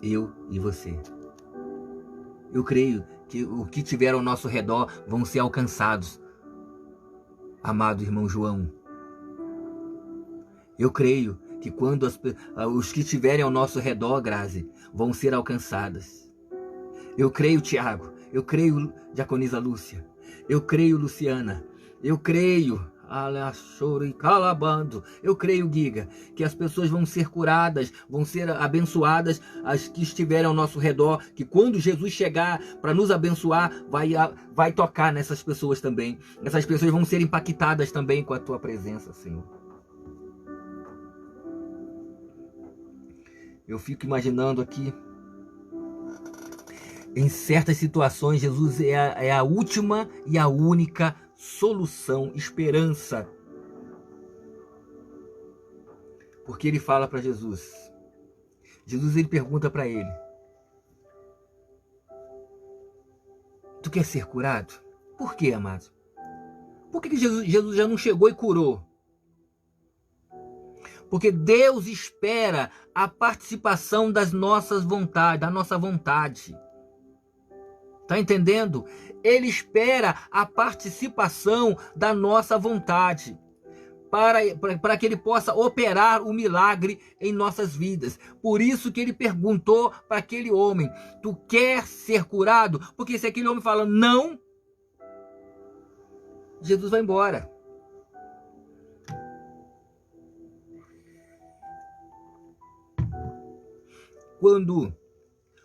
Eu e você. Eu creio que o que tiver ao nosso redor vão ser alcançados. Amado irmão João. Eu creio que quando os que estiverem ao nosso redor, Grazi, vão ser alcançadas. Eu creio, Tiago. Eu creio, Diaconisa Lúcia. Eu creio, Luciana. Eu creio, Alachoro e Calabando. Eu creio, Giga, que as pessoas vão ser curadas, vão ser abençoadas, as que estiverem ao nosso redor, que quando Jesus chegar para nos abençoar, vai tocar nessas pessoas também. Essas pessoas vão ser impactadas também com a tua presença, Senhor. Eu fico imaginando aqui, em certas situações, Jesus é a última e a única solução, esperança. Porque ele fala para Jesus. Jesus, ele pergunta para ele: tu quer ser curado? Por quê, amado? Por que Jesus já não chegou e curou? Porque Deus espera a participação das nossas vontades, da nossa vontade. Tá entendendo? Ele espera a participação da nossa vontade para que ele possa operar o milagre em nossas vidas. Por isso que ele perguntou para aquele homem: tu quer ser curado? Porque se aquele homem fala não, Jesus vai embora.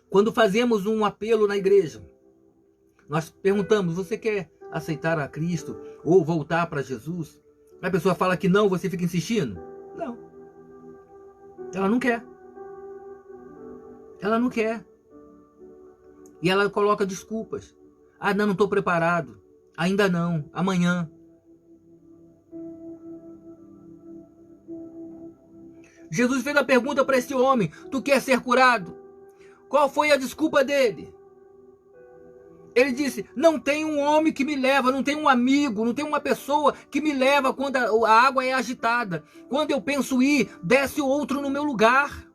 Quando fazemos um apelo na igreja, nós perguntamos: você quer aceitar a Cristo ou voltar para Jesus? A pessoa fala que não, você fica insistindo? Não. Ela não quer. Ela não quer. E ela coloca desculpas. Ah, não estou preparado. Ainda não. Amanhã. Jesus fez a pergunta para esse homem: tu quer ser curado? Qual foi a desculpa dele? Ele disse, não tem um homem que me leva, não tem um amigo, não tem uma pessoa que me leva quando a água é agitada. Quando eu penso ir, desce outro no meu lugar.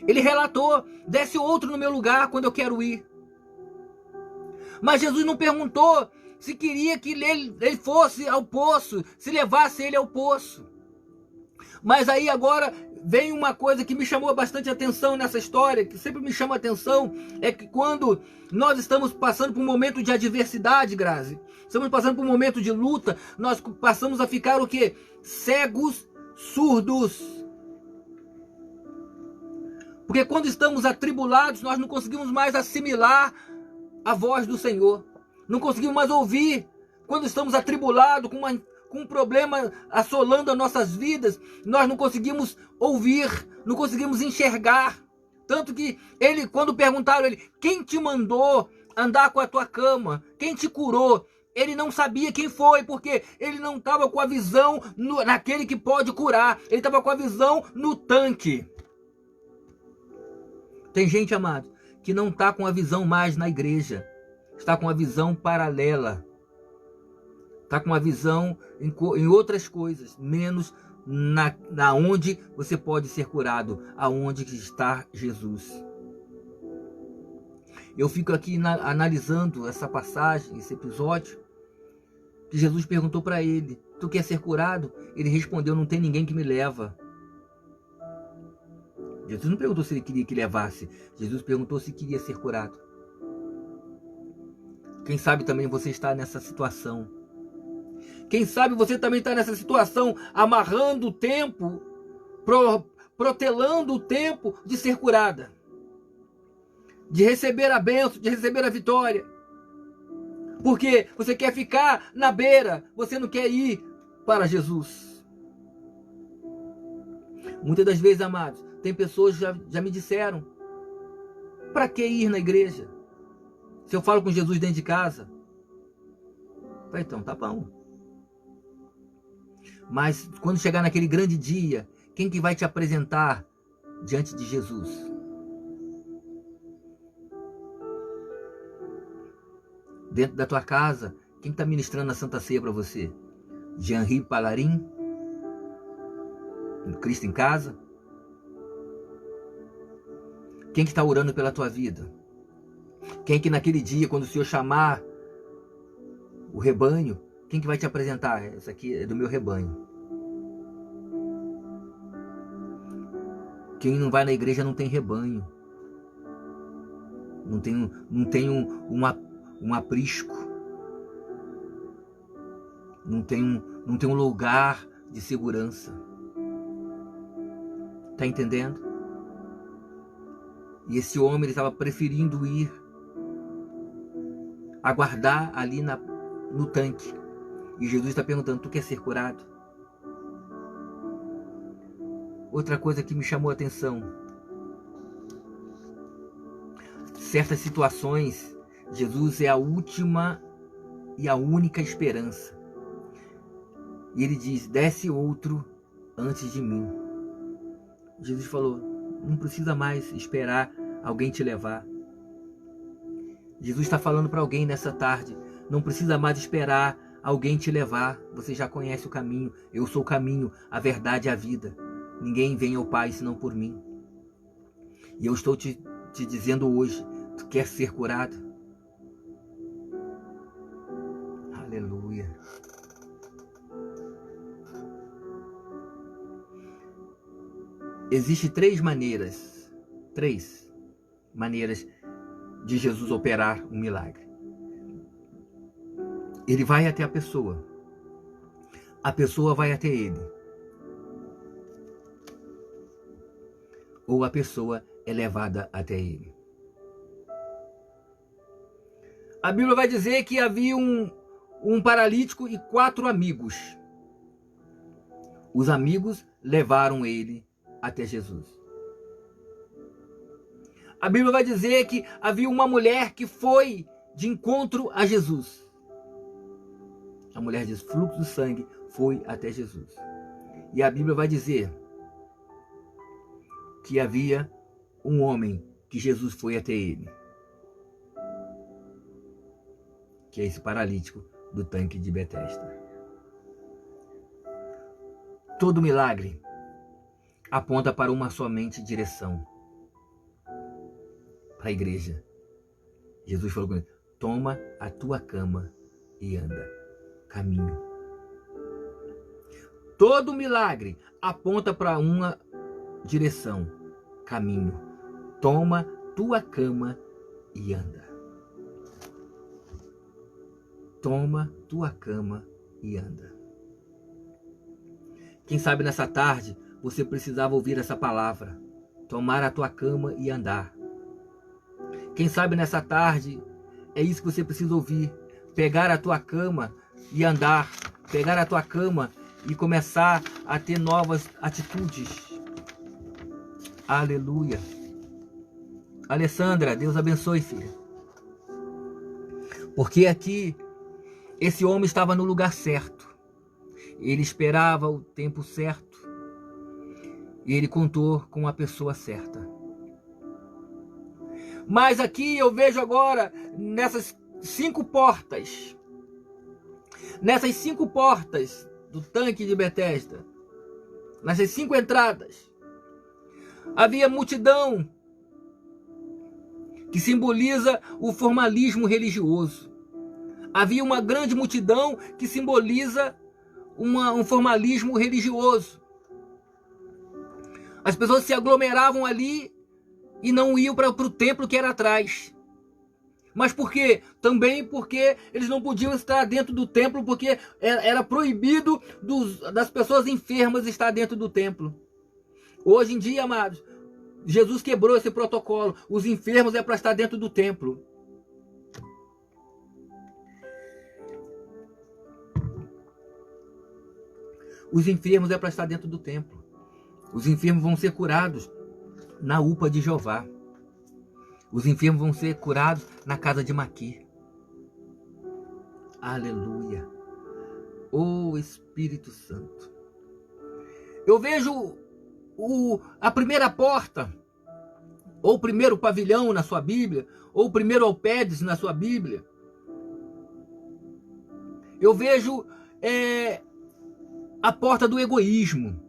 Ele relatou, desce outro no meu lugar quando eu quero ir. Mas Jesus não perguntou se queria que ele fosse ao poço, se levasse ele ao poço. Mas aí agora vem uma coisa que me chamou bastante atenção nessa história, que sempre me chama atenção, é que quando nós estamos passando por um momento de adversidade, Grazi, estamos passando por um momento de luta, nós passamos a ficar o quê? Cegos, surdos. Porque quando estamos atribulados, nós não conseguimos mais assimilar a voz do Senhor. Não conseguimos mais ouvir. Quando estamos atribulados com um problema assolando as nossas vidas, nós não conseguimos ouvir, não conseguimos enxergar. Tanto que quando perguntaram ele, quem te mandou andar com a tua cama? Quem te curou? Ele não sabia quem foi, porque ele não estava com a visão naquele que pode curar. Ele estava com a visão no tanque. Tem gente, amado, que não está com a visão mais na igreja. Está com a visão paralela. Está com a visão em outras coisas, menos na onde você pode ser curado, aonde está Jesus. Eu fico aqui analisando essa passagem, esse episódio, que Jesus perguntou para ele, tu quer ser curado? Ele respondeu, não tem ninguém que me leva. Jesus não perguntou se ele queria que levasse, Jesus perguntou se queria ser curado. Quem sabe também você está nessa situação. Quem sabe você também está nessa situação, amarrando o tempo, protelando o tempo de ser curada, de receber a bênção, de receber a vitória. Porque você quer ficar na beira, você não quer ir para Jesus. Muitas das vezes, amados, tem pessoas que já me disseram, para que ir na igreja? Se eu falo com Jesus dentro de casa, falei, então tá bom. Mas quando chegar naquele grande dia, quem que vai te apresentar diante de Jesus? Dentro da tua casa, quem está ministrando a Santa Ceia para você? Jean-Henri Palarim? Cristo em casa? Quem que está orando pela tua vida? Quem que naquele dia, quando o Senhor chamar o rebanho, quem que vai te apresentar? Esse aqui é do meu rebanho. Quem não vai na igreja não tem rebanho. Não tem um aprisco. Não tem um lugar de segurança. Tá entendendo? E esse homem ele estava preferindo ir aguardar ali no tanque. E Jesus está perguntando, tu quer ser curado? Outra coisa que me chamou a atenção. Certas situações, Jesus é a última e a única esperança. E ele diz, desce outro antes de mim. Jesus falou, não precisa mais esperar alguém te levar. Jesus está falando para alguém nessa tarde, não precisa mais esperar alguém te levar, você já conhece o caminho, eu sou o caminho, a verdade e a vida. Ninguém vem ao Pai senão por mim. E eu estou te dizendo hoje, tu quer ser curado? Aleluia. Existem três maneiras de Jesus operar um milagre. Ele vai até a pessoa vai até ele, ou a pessoa é levada até ele. A Bíblia vai dizer que havia um paralítico e 4 amigos. Os amigos levaram ele até Jesus. A Bíblia vai dizer que havia uma mulher que foi de encontro a Jesus. A mulher de fluxo de sangue foi até Jesus. E a Bíblia vai dizer que havia um homem que Jesus foi até ele. que é esse paralítico do tanque de Betesda. Todo milagre aponta para uma somente direção, para a igreja. Jesus falou com ele: toma a tua cama e anda. Caminho. Todo milagre aponta para uma direção, caminho. Toma tua cama e anda. Toma tua cama e anda. Quem sabe nessa tarde você precisava ouvir essa palavra: tomar a tua cama e andar. Quem sabe nessa tarde é isso que você precisa ouvir: pegar a tua cama e andar, pegar a tua cama e começar a ter novas atitudes. Aleluia. Alessandra, Deus abençoe, filha. Porque aqui esse homem estava no lugar certo. Ele esperava o tempo certo. E ele contou com a pessoa certa. Mas aqui eu vejo agora, nessas 5 portas, nessas 5 portas do tanque de Betesda, nessas 5 entradas, havia multidão que simboliza o formalismo religioso. Havia uma grande multidão que simboliza um formalismo religioso. As pessoas se aglomeravam ali e não iam para o templo que era atrás. Mas por quê? Também porque eles não podiam estar dentro do templo, porque era proibido das pessoas enfermas estar dentro do templo. Hoje em dia, amados, Jesus quebrou esse protocolo. Os enfermos é para estar dentro do templo. Os enfermos é para estar dentro do templo. Os enfermos vão ser curados na UPA de Jeová. Os enfermos vão ser curados na casa de Maqui. Aleluia. Oh Espírito Santo. Eu vejo a primeira porta, ou o primeiro pavilhão na sua Bíblia, ou o primeiro alpedes na sua Bíblia. Eu vejo a porta do egoísmo.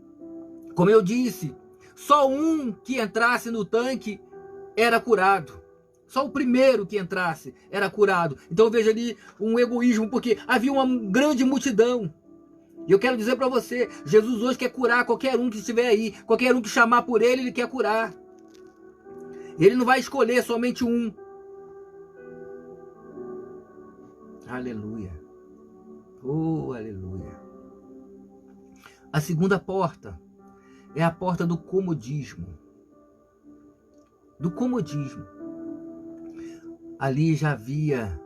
Como eu disse, só um que entrasse no tanque era curado. Só o primeiro que entrasse era curado. Então eu vejo ali um egoísmo, porque havia uma grande multidão. E eu quero dizer para você, Jesus hoje quer curar qualquer um que estiver aí. Qualquer um que chamar por ele, ele quer curar. Ele não vai escolher somente um. Aleluia. Oh, aleluia. A segunda porta é a porta do comodismo. Do comodismo. Ali já havia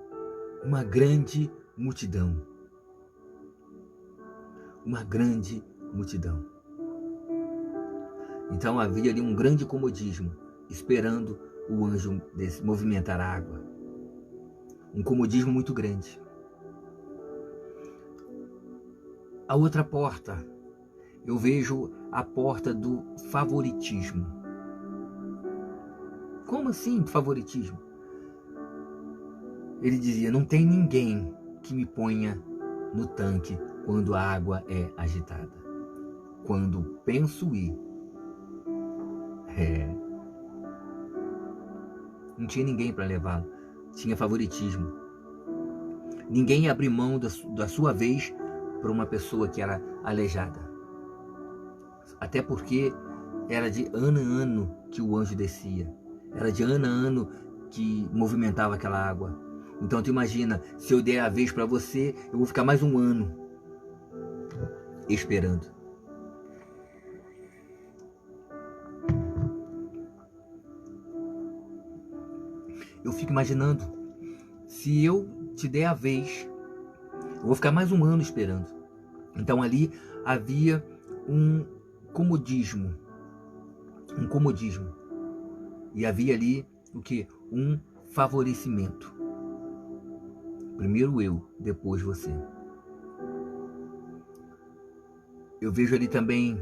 uma grande multidão. Uma grande multidão. Então havia ali um grande comodismo, esperando o anjo movimentar a água. Um comodismo muito grande. A outra porta, eu vejo a porta do favoritismo. Como assim favoritismo? Ele dizia: não tem ninguém que me ponha no tanque quando a água é agitada. Quando penso ir. Não tinha ninguém para levá-lo. Tinha favoritismo. Ninguém ia abrir mão da sua vez para uma pessoa que era aleijada. Até porque era de ano a ano que o anjo descia. Era de ano a ano que movimentava aquela água. Então tu imagina, se eu der a vez para você, eu vou ficar mais um ano esperando. Eu fico imaginando, se eu te der a vez, eu vou ficar mais um ano esperando. Então ali havia um comodismo. Um comodismo. E havia ali o quê? Um favorecimento. Primeiro eu, depois você. Eu vejo ali também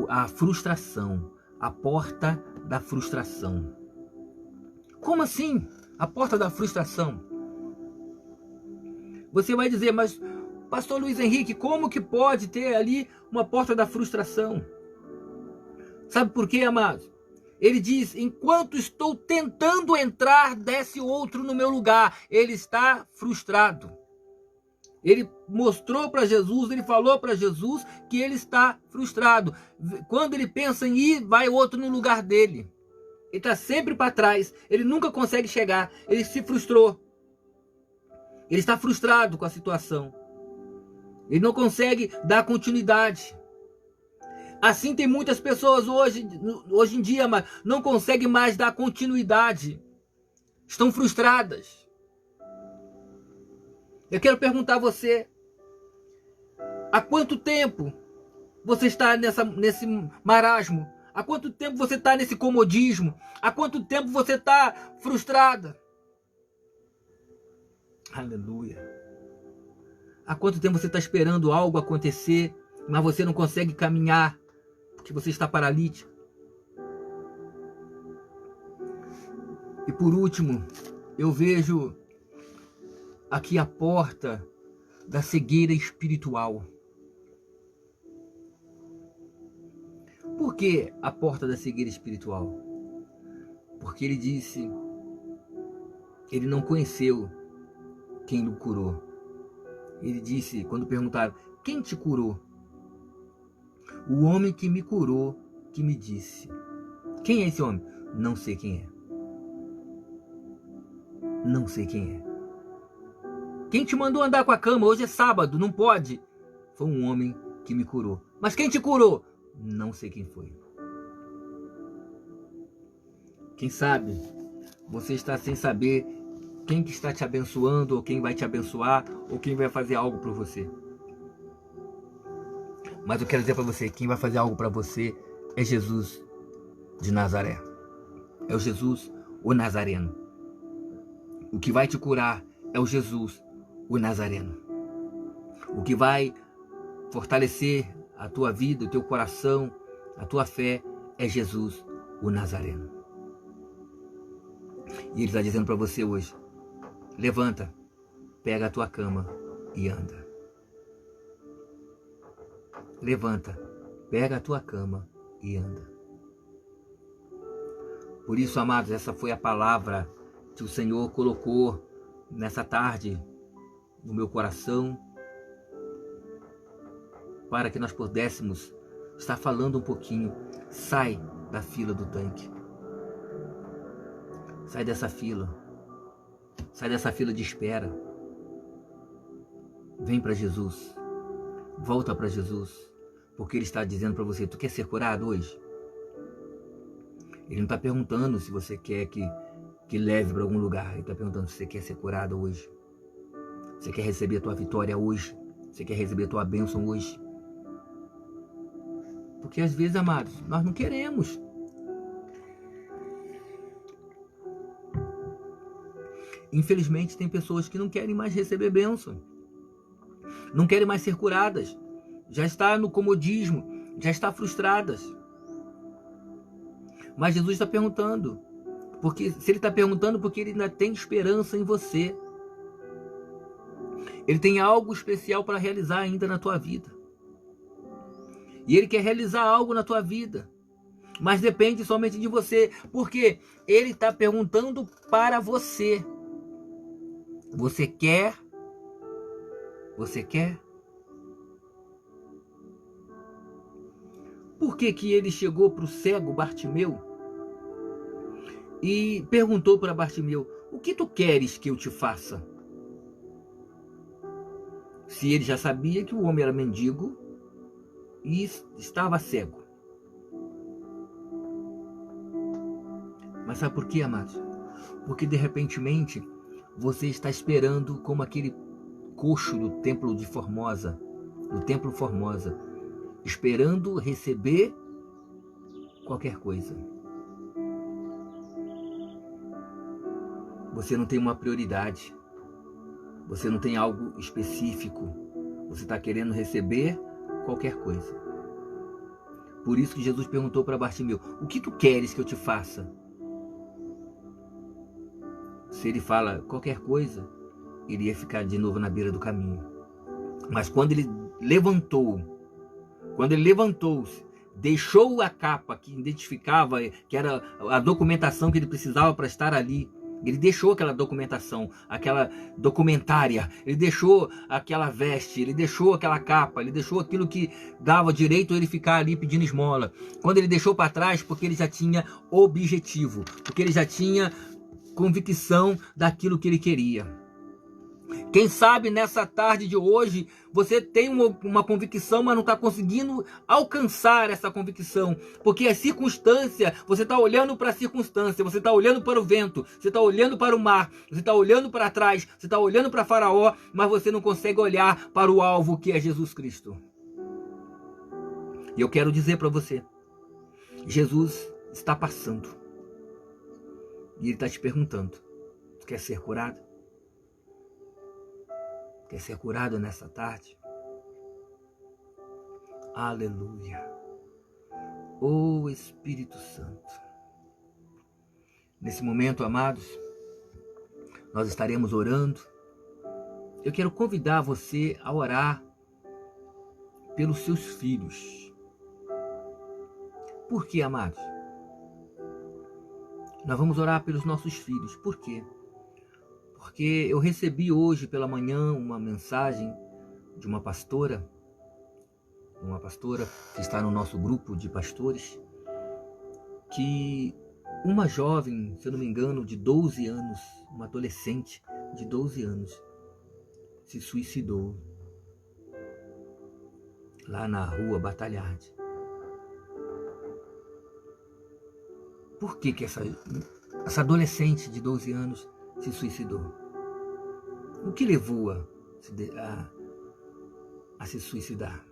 a frustração, a porta da frustração. Como assim? A porta da frustração? Você vai dizer, mas pastor Luiz Henrique, como que pode ter ali uma porta da frustração? Sabe por quê, amados? Ele diz, enquanto estou tentando entrar, desce outro no meu lugar. Ele está frustrado. Ele mostrou para Jesus, ele falou para Jesus que ele está frustrado. Quando ele pensa em ir, vai outro no lugar dele. Ele está sempre para trás. Ele nunca consegue chegar. Ele se frustrou. Ele está frustrado com a situação. Ele não consegue dar continuidade. Assim tem muitas pessoas hoje em dia, mas não conseguem mais dar continuidade. Estão frustradas. Eu quero perguntar a você, há quanto tempo você está nesse marasmo? Há quanto tempo você está nesse comodismo? Há quanto tempo você está frustrada? Aleluia. Há quanto tempo você está esperando algo acontecer, mas você não consegue caminhar, porque você está paralítico? E por último, eu vejo aqui a porta da cegueira espiritual. Por que a porta da cegueira espiritual? Porque ele disse, ele não conheceu quem o curou. Ele disse, quando perguntaram, quem te curou? O homem que me curou, que me disse. Quem é esse homem? Não sei quem é. Não sei quem é. Quem te mandou andar com a cama? Hoje é sábado, não pode. Foi um homem que me curou. Mas quem te curou? Não sei quem foi. Quem sabe você está sem saber quem que está te abençoando, ou quem vai te abençoar, ou quem vai fazer algo por você. Mas eu quero dizer para você, quem vai fazer algo para você é Jesus de Nazaré. É o Jesus, o Nazareno. O que vai te curar é o Jesus, o Nazareno. O que vai fortalecer a tua vida, o teu coração, a tua fé é Jesus, o Nazareno. E ele está dizendo para você hoje, levanta, pega a tua cama e anda. Levanta, pega a tua cama e anda. Por isso, amados, essa foi a palavra que o Senhor colocou nessa tarde no meu coração, para que nós pudéssemos estar falando um pouquinho. Sai da fila do tanque. Sai dessa fila. Sai dessa fila de espera. Vem para Jesus. Volta para Jesus. Porque Ele está dizendo para você, tu quer ser curado hoje? Ele não está perguntando se você quer que leve para algum lugar. Ele está perguntando se você quer ser curado hoje. Você quer receber a tua vitória hoje? Você quer receber a tua bênção hoje? Porque às vezes, amados, nós não queremos. Infelizmente, tem pessoas que não querem mais receber bênção. Não querem mais ser curadas. Já está no comodismo. Já está frustradas. Mas Jesus está perguntando. Porque, se Ele está perguntando, porque Ele ainda tem esperança em você. Ele tem algo especial para realizar ainda na tua vida. E Ele quer realizar algo na tua vida. Mas depende somente de você. Porque Ele está perguntando para você. Você quer? Você quer? Por que que Ele chegou para o cego Bartimeu e perguntou para Bartimeu, o que tu queres que eu te faça? Se ele já sabia que o homem era mendigo e estava cego. Mas sabe por quê, amados? Porque de repentemente você está esperando como aquele coxo do templo de Formosa, do templo Formosa, esperando receber qualquer coisa. Você não tem uma prioridade. Você não tem algo específico. Você está querendo receber qualquer coisa. Por isso que Jesus perguntou para Bartimeu, o que tu queres que eu te faça? Se ele fala qualquer coisa, ele ia ficar de novo na beira do caminho. Mas quando ele levantou-se, deixou a capa que identificava, que era a documentação que ele precisava para estar ali, ele deixou aquela documentação, aquela documentária, ele deixou aquela veste, ele deixou aquela capa, ele deixou aquilo que dava direito a ele ficar ali pedindo esmola. Quando ele deixou para trás, porque ele já tinha objetivo, porque ele já tinha convicção daquilo que ele queria. Quem sabe nessa tarde de hoje você tem uma convicção, mas não está conseguindo alcançar essa convicção, porque a circunstância, você está olhando para a circunstância, você está olhando para o vento, você está olhando para o mar, você está olhando para trás, você está olhando para Faraó, mas você não consegue olhar para o alvo que é Jesus Cristo. E eu quero dizer para você, Jesus está passando e Ele está te perguntando, quer ser curado? Quer ser curado nessa tarde? Aleluia. Oh Espírito Santo. Nesse momento, amados, nós estaremos orando. Eu quero convidar você a orar pelos seus filhos. Por quê, amados? Nós vamos orar pelos nossos filhos. Por quê? Porque eu recebi hoje pela manhã uma mensagem de uma pastora que está no nosso grupo de pastores, que uma jovem, se eu não me engano, de 12 anos, uma adolescente de 12 anos, se suicidou lá na rua Batalhade. Por que essa adolescente de 12 anos se suicidou? O que levou a se suicidar?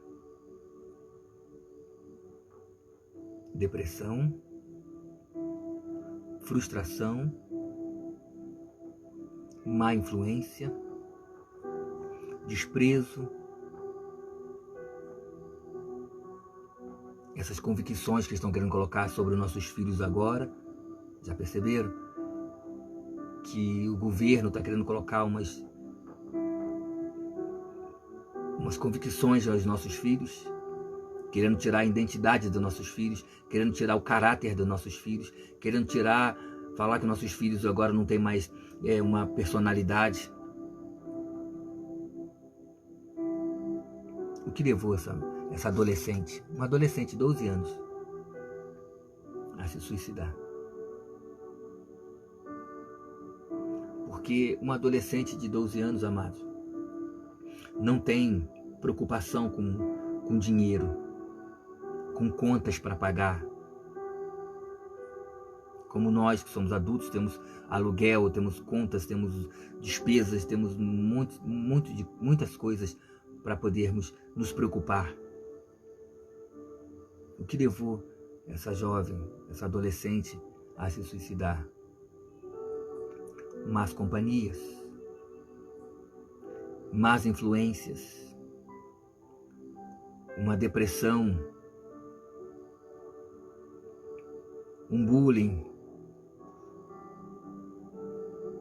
Depressão, frustração, má influência, desprezo, essas convicções que estão querendo colocar sobre os nossos filhos agora. Já perceberam? Que o governo está querendo colocar umas convicções aos nossos filhos, querendo tirar a identidade dos nossos filhos, querendo tirar o caráter dos nossos filhos, querendo falar que nossos filhos agora não têm mais uma personalidade. O que levou essa adolescente, uma adolescente de 12 anos, a se suicidar? Porque uma adolescente de 12 anos, amados, não tem preocupação com dinheiro, com contas para pagar. Como nós que somos adultos, temos aluguel, temos contas, temos despesas, temos muitas coisas para podermos nos preocupar. O que levou essa jovem, essa adolescente a se suicidar? Más companhias, más influências, uma depressão, um bullying.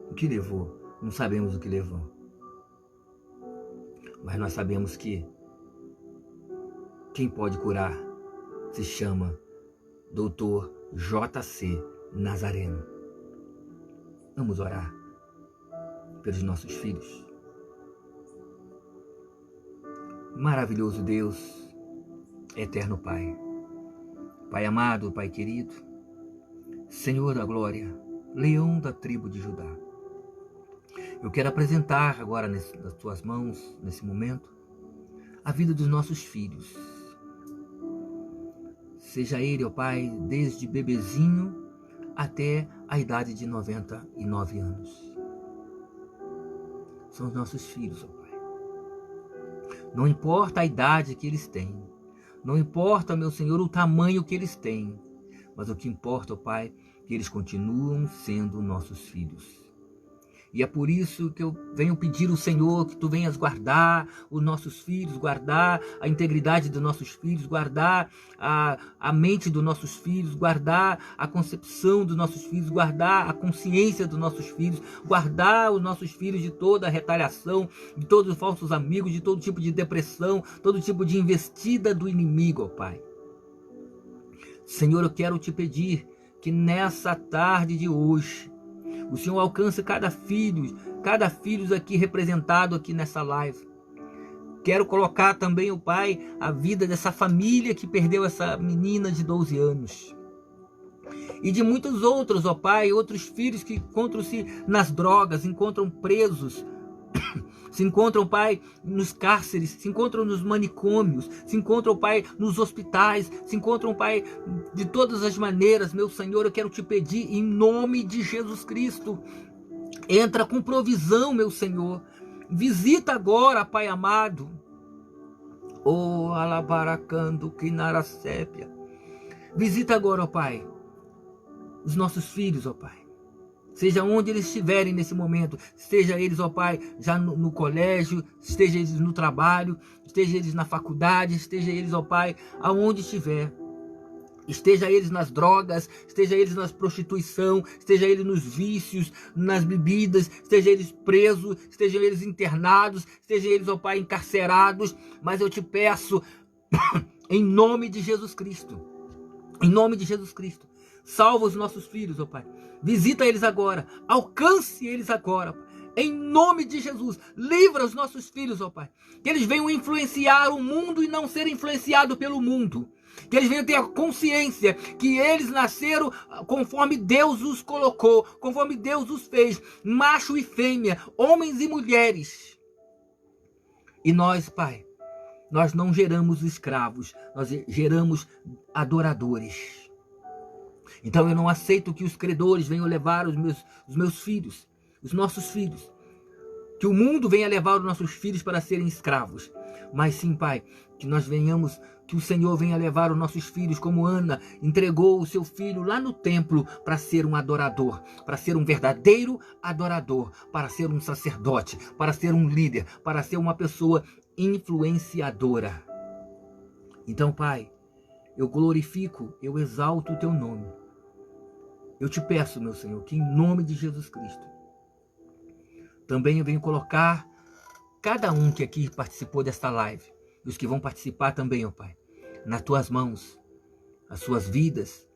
O que levou? Não sabemos o que levou. Mas nós sabemos que quem pode curar se chama Dr. J.C. Nazareno. Vamos orar pelos nossos filhos. Maravilhoso Deus, eterno Pai, Pai amado, Pai querido, Senhor da glória, Leão da tribo de Judá. Eu quero apresentar agora nas tuas mãos, nesse momento, a vida dos nossos filhos. Seja ele, ó Pai, desde bebezinho até a idade de 99 anos. São os nossos filhos, ó Pai. Não importa a idade que eles têm, não importa, meu Senhor, o tamanho que eles têm, mas o que importa, ó Pai, é que eles continuam sendo nossos filhos. E é por isso que eu venho pedir ao Senhor que tu venhas guardar os nossos filhos, guardar a integridade dos nossos filhos, guardar a mente dos nossos filhos, guardar a concepção dos nossos filhos, guardar a consciência dos nossos filhos, guardar os nossos filhos de toda a retaliação, de todos os falsos amigos, de todo tipo de depressão, todo tipo de investida do inimigo, ó Pai. Senhor, eu quero te pedir que nessa tarde de hoje, o Senhor alcance cada filho aqui representado aqui nessa live. Quero colocar também, ó Pai, a vida dessa família que perdeu essa menina de 12 anos. E de muitos outros, ó Pai, outros filhos que encontram-se nas drogas, encontram presos, se encontram, Pai, nos cárceres, se encontram nos manicômios, se encontram, Pai, nos hospitais, se encontram, Pai, de todas as maneiras. Meu Senhor, eu quero te pedir em nome de Jesus Cristo, entra com provisão, meu Senhor, visita agora, Pai amado, oh, alabaracando, quinaracépia, visita agora, ó Pai, os nossos filhos, ó Pai. Seja onde eles estiverem nesse momento, esteja eles, ó Pai, já no colégio, esteja eles no trabalho, esteja eles na faculdade, esteja eles, ó Pai, aonde estiver. Esteja eles nas drogas, esteja eles na prostituição, esteja eles nos vícios, nas bebidas, esteja eles presos, esteja eles internados, esteja eles, ó Pai, encarcerados. Mas eu te peço, em nome de Jesus Cristo, em nome de Jesus Cristo, salva os nossos filhos, ó Pai. Visita eles agora, alcance eles agora, em nome de Jesus. Livra os nossos filhos, ó Pai. Que eles venham influenciar o mundo e não ser influenciados pelo mundo. Que eles venham ter a consciência que eles nasceram conforme Deus os colocou, conforme Deus os fez, macho e fêmea, homens e mulheres. E nós, Pai, nós não geramos escravos, nós geramos adoradores. Então eu não aceito que os credores venham levar os meus filhos, os nossos filhos. Que o mundo venha levar os nossos filhos para serem escravos. Mas sim, Pai, que nós venhamos, que o Senhor venha levar os nossos filhos, como Ana entregou o seu filho lá no templo para ser um adorador, para ser um verdadeiro adorador, para ser um sacerdote, para ser um líder, para ser uma pessoa influenciadora. Então, Pai, eu glorifico, eu exalto o teu nome. Eu te peço, meu Senhor, que em nome de Jesus Cristo, também eu venho colocar cada um que aqui participou desta live, e os que vão participar também, ó Pai, nas tuas mãos, as suas vidas,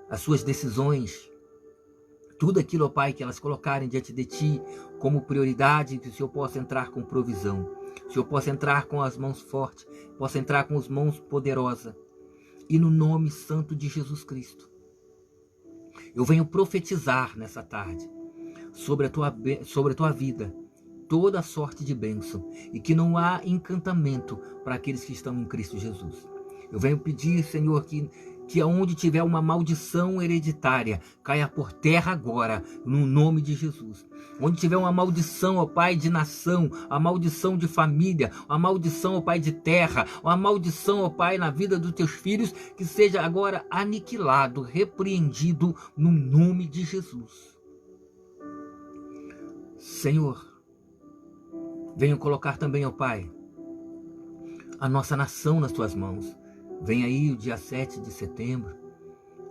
as suas decisões, tudo aquilo, ó Pai, que elas colocarem diante de Ti como prioridade, que o Senhor possa entrar com provisão, o Senhor possa entrar com as mãos fortes, possa entrar com as mãos poderosas, e no nome santo de Jesus Cristo, eu venho profetizar nessa tarde sobre a tua vida toda a sorte de bênção e que não há encantamento para aqueles que estão em Cristo Jesus. Eu venho pedir, Senhor, que aonde tiver uma maldição hereditária, caia por terra agora, no nome de Jesus. Onde tiver uma maldição, ó Pai, de nação, a maldição de família, a maldição, ó Pai, de terra, a maldição, ó Pai, na vida dos teus filhos, que seja agora aniquilado, repreendido, no nome de Jesus. Senhor, venho colocar também, ó Pai, a nossa nação nas tuas mãos. Vem aí o dia 7 de setembro,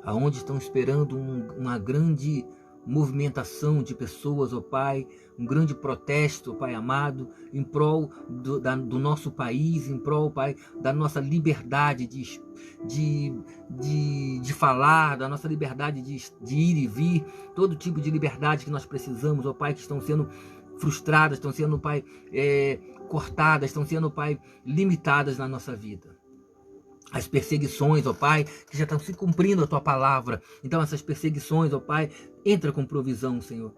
aonde estão esperando uma grande movimentação de pessoas, ó Pai, um grande protesto, ó Pai amado, em prol do nosso país, em prol, Pai, da nossa liberdade de falar, da nossa liberdade de ir e vir, todo tipo de liberdade que nós precisamos, ó Pai, que estão sendo frustradas, estão sendo, Pai, cortadas, estão sendo, Pai, limitadas na nossa vida. As perseguições, ó Pai, que já estão se cumprindo a Tua palavra. Então essas perseguições, ó Pai, entra com provisão, Senhor.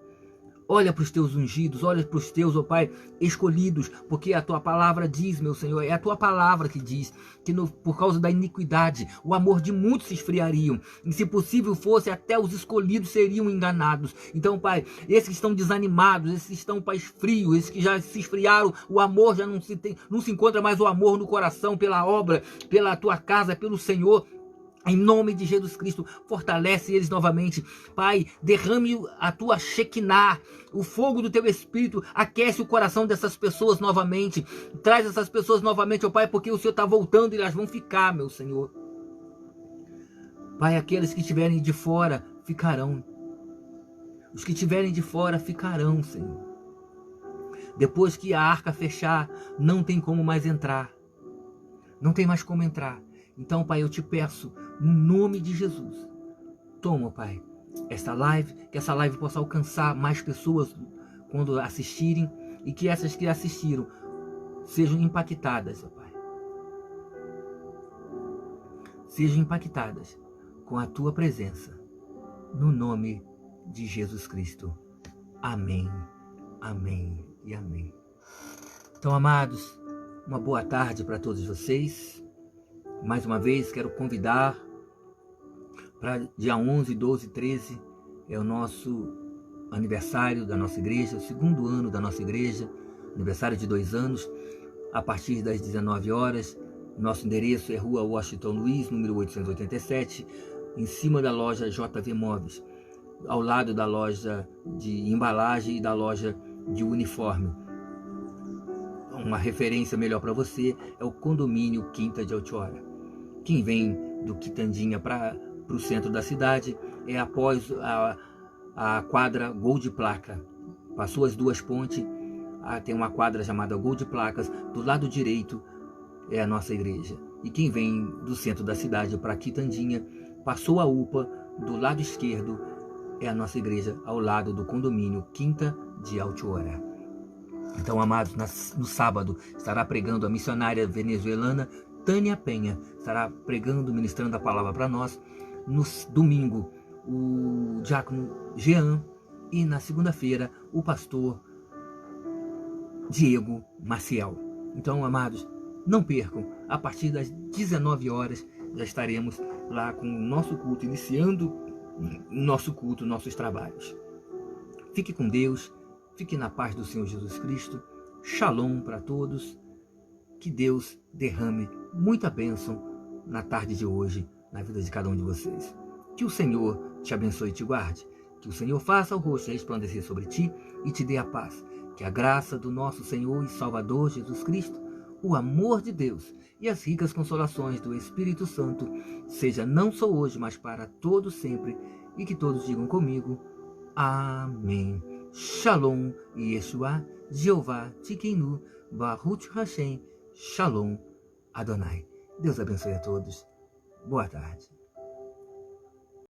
Olha para os Teus ungidos, olha para os Teus, ó Pai, escolhidos, porque a Tua palavra diz, meu Senhor, é a Tua palavra que diz que por causa da iniquidade, o amor de muitos se esfriariam, e se possível fosse, até os escolhidos seriam enganados. Então, Pai, esses que estão desanimados, esses que estão, Pai, frios, esses que já se esfriaram, o amor já não se encontra mais o amor no coração pela obra, pela Tua casa, pelo Senhor. Em nome de Jesus Cristo, fortalece eles novamente. Pai, derrame a tua Shekinah, o fogo do teu Espírito, aquece o coração dessas pessoas novamente. Traz essas pessoas novamente, ó Pai, porque o Senhor está voltando e elas vão ficar, meu Senhor. Pai, aqueles que estiverem de fora ficarão. Os que estiverem de fora ficarão, Senhor. Depois que a arca fechar, não tem como mais entrar. Não tem mais como entrar. Então, Pai, eu te peço, no nome de Jesus, toma, Pai, esta live, que essa live possa alcançar mais pessoas quando assistirem, e que essas que assistiram sejam impactadas, ó Pai. Sejam impactadas com a tua presença, no nome de Jesus Cristo. Amém, amém e amém. Então, amados, uma boa tarde para todos vocês. Mais uma vez, quero convidar para dia 11, 12, 13, é o nosso aniversário da nossa igreja, o segundo ano da nossa igreja, aniversário de 2 anos, a partir das 19 horas. Nosso endereço é Rua Washington Luiz, número 887, em cima da loja JV Móveis, ao lado da loja de embalagem e da loja de uniforme. Uma referência melhor para você é o condomínio Quinta de Altiora. Quem vem do Quitandinha para o centro da cidade é após a quadra Gol de Placa. Passou as 2 pontes, tem uma quadra chamada Gol de Placas. Do lado direito é a nossa igreja. E quem vem do centro da cidade para Quitandinha, passou a UPA, do lado esquerdo é a nossa igreja, ao lado do condomínio Quinta de Altiora. Então, amados, no sábado estará pregando a missionária venezuelana Tânia Penha, estará pregando, ministrando a palavra para nós. No domingo, o diácono Jean, e na segunda-feira, o pastor Diego Maciel. Então, amados, não percam, a partir das 19 horas já estaremos lá com o nosso culto, iniciando nosso culto, nossos trabalhos. Fique com Deus, fique na paz do Senhor Jesus Cristo. Shalom para todos. Que Deus derrame muita bênção na tarde de hoje, na vida de cada um de vocês. Que o Senhor te abençoe e te guarde. Que o Senhor faça o rosto resplandecer sobre ti e te dê a paz. Que a graça do nosso Senhor e Salvador Jesus Cristo, o amor de Deus e as ricas consolações do Espírito Santo seja não só hoje, mas para todos sempre. E que todos digam comigo, amém. Shalom, Yeshua, Jeová, Tikenu, Baruch Hashem, Shalom, Adonai. Deus abençoe a todos. Boa tarde.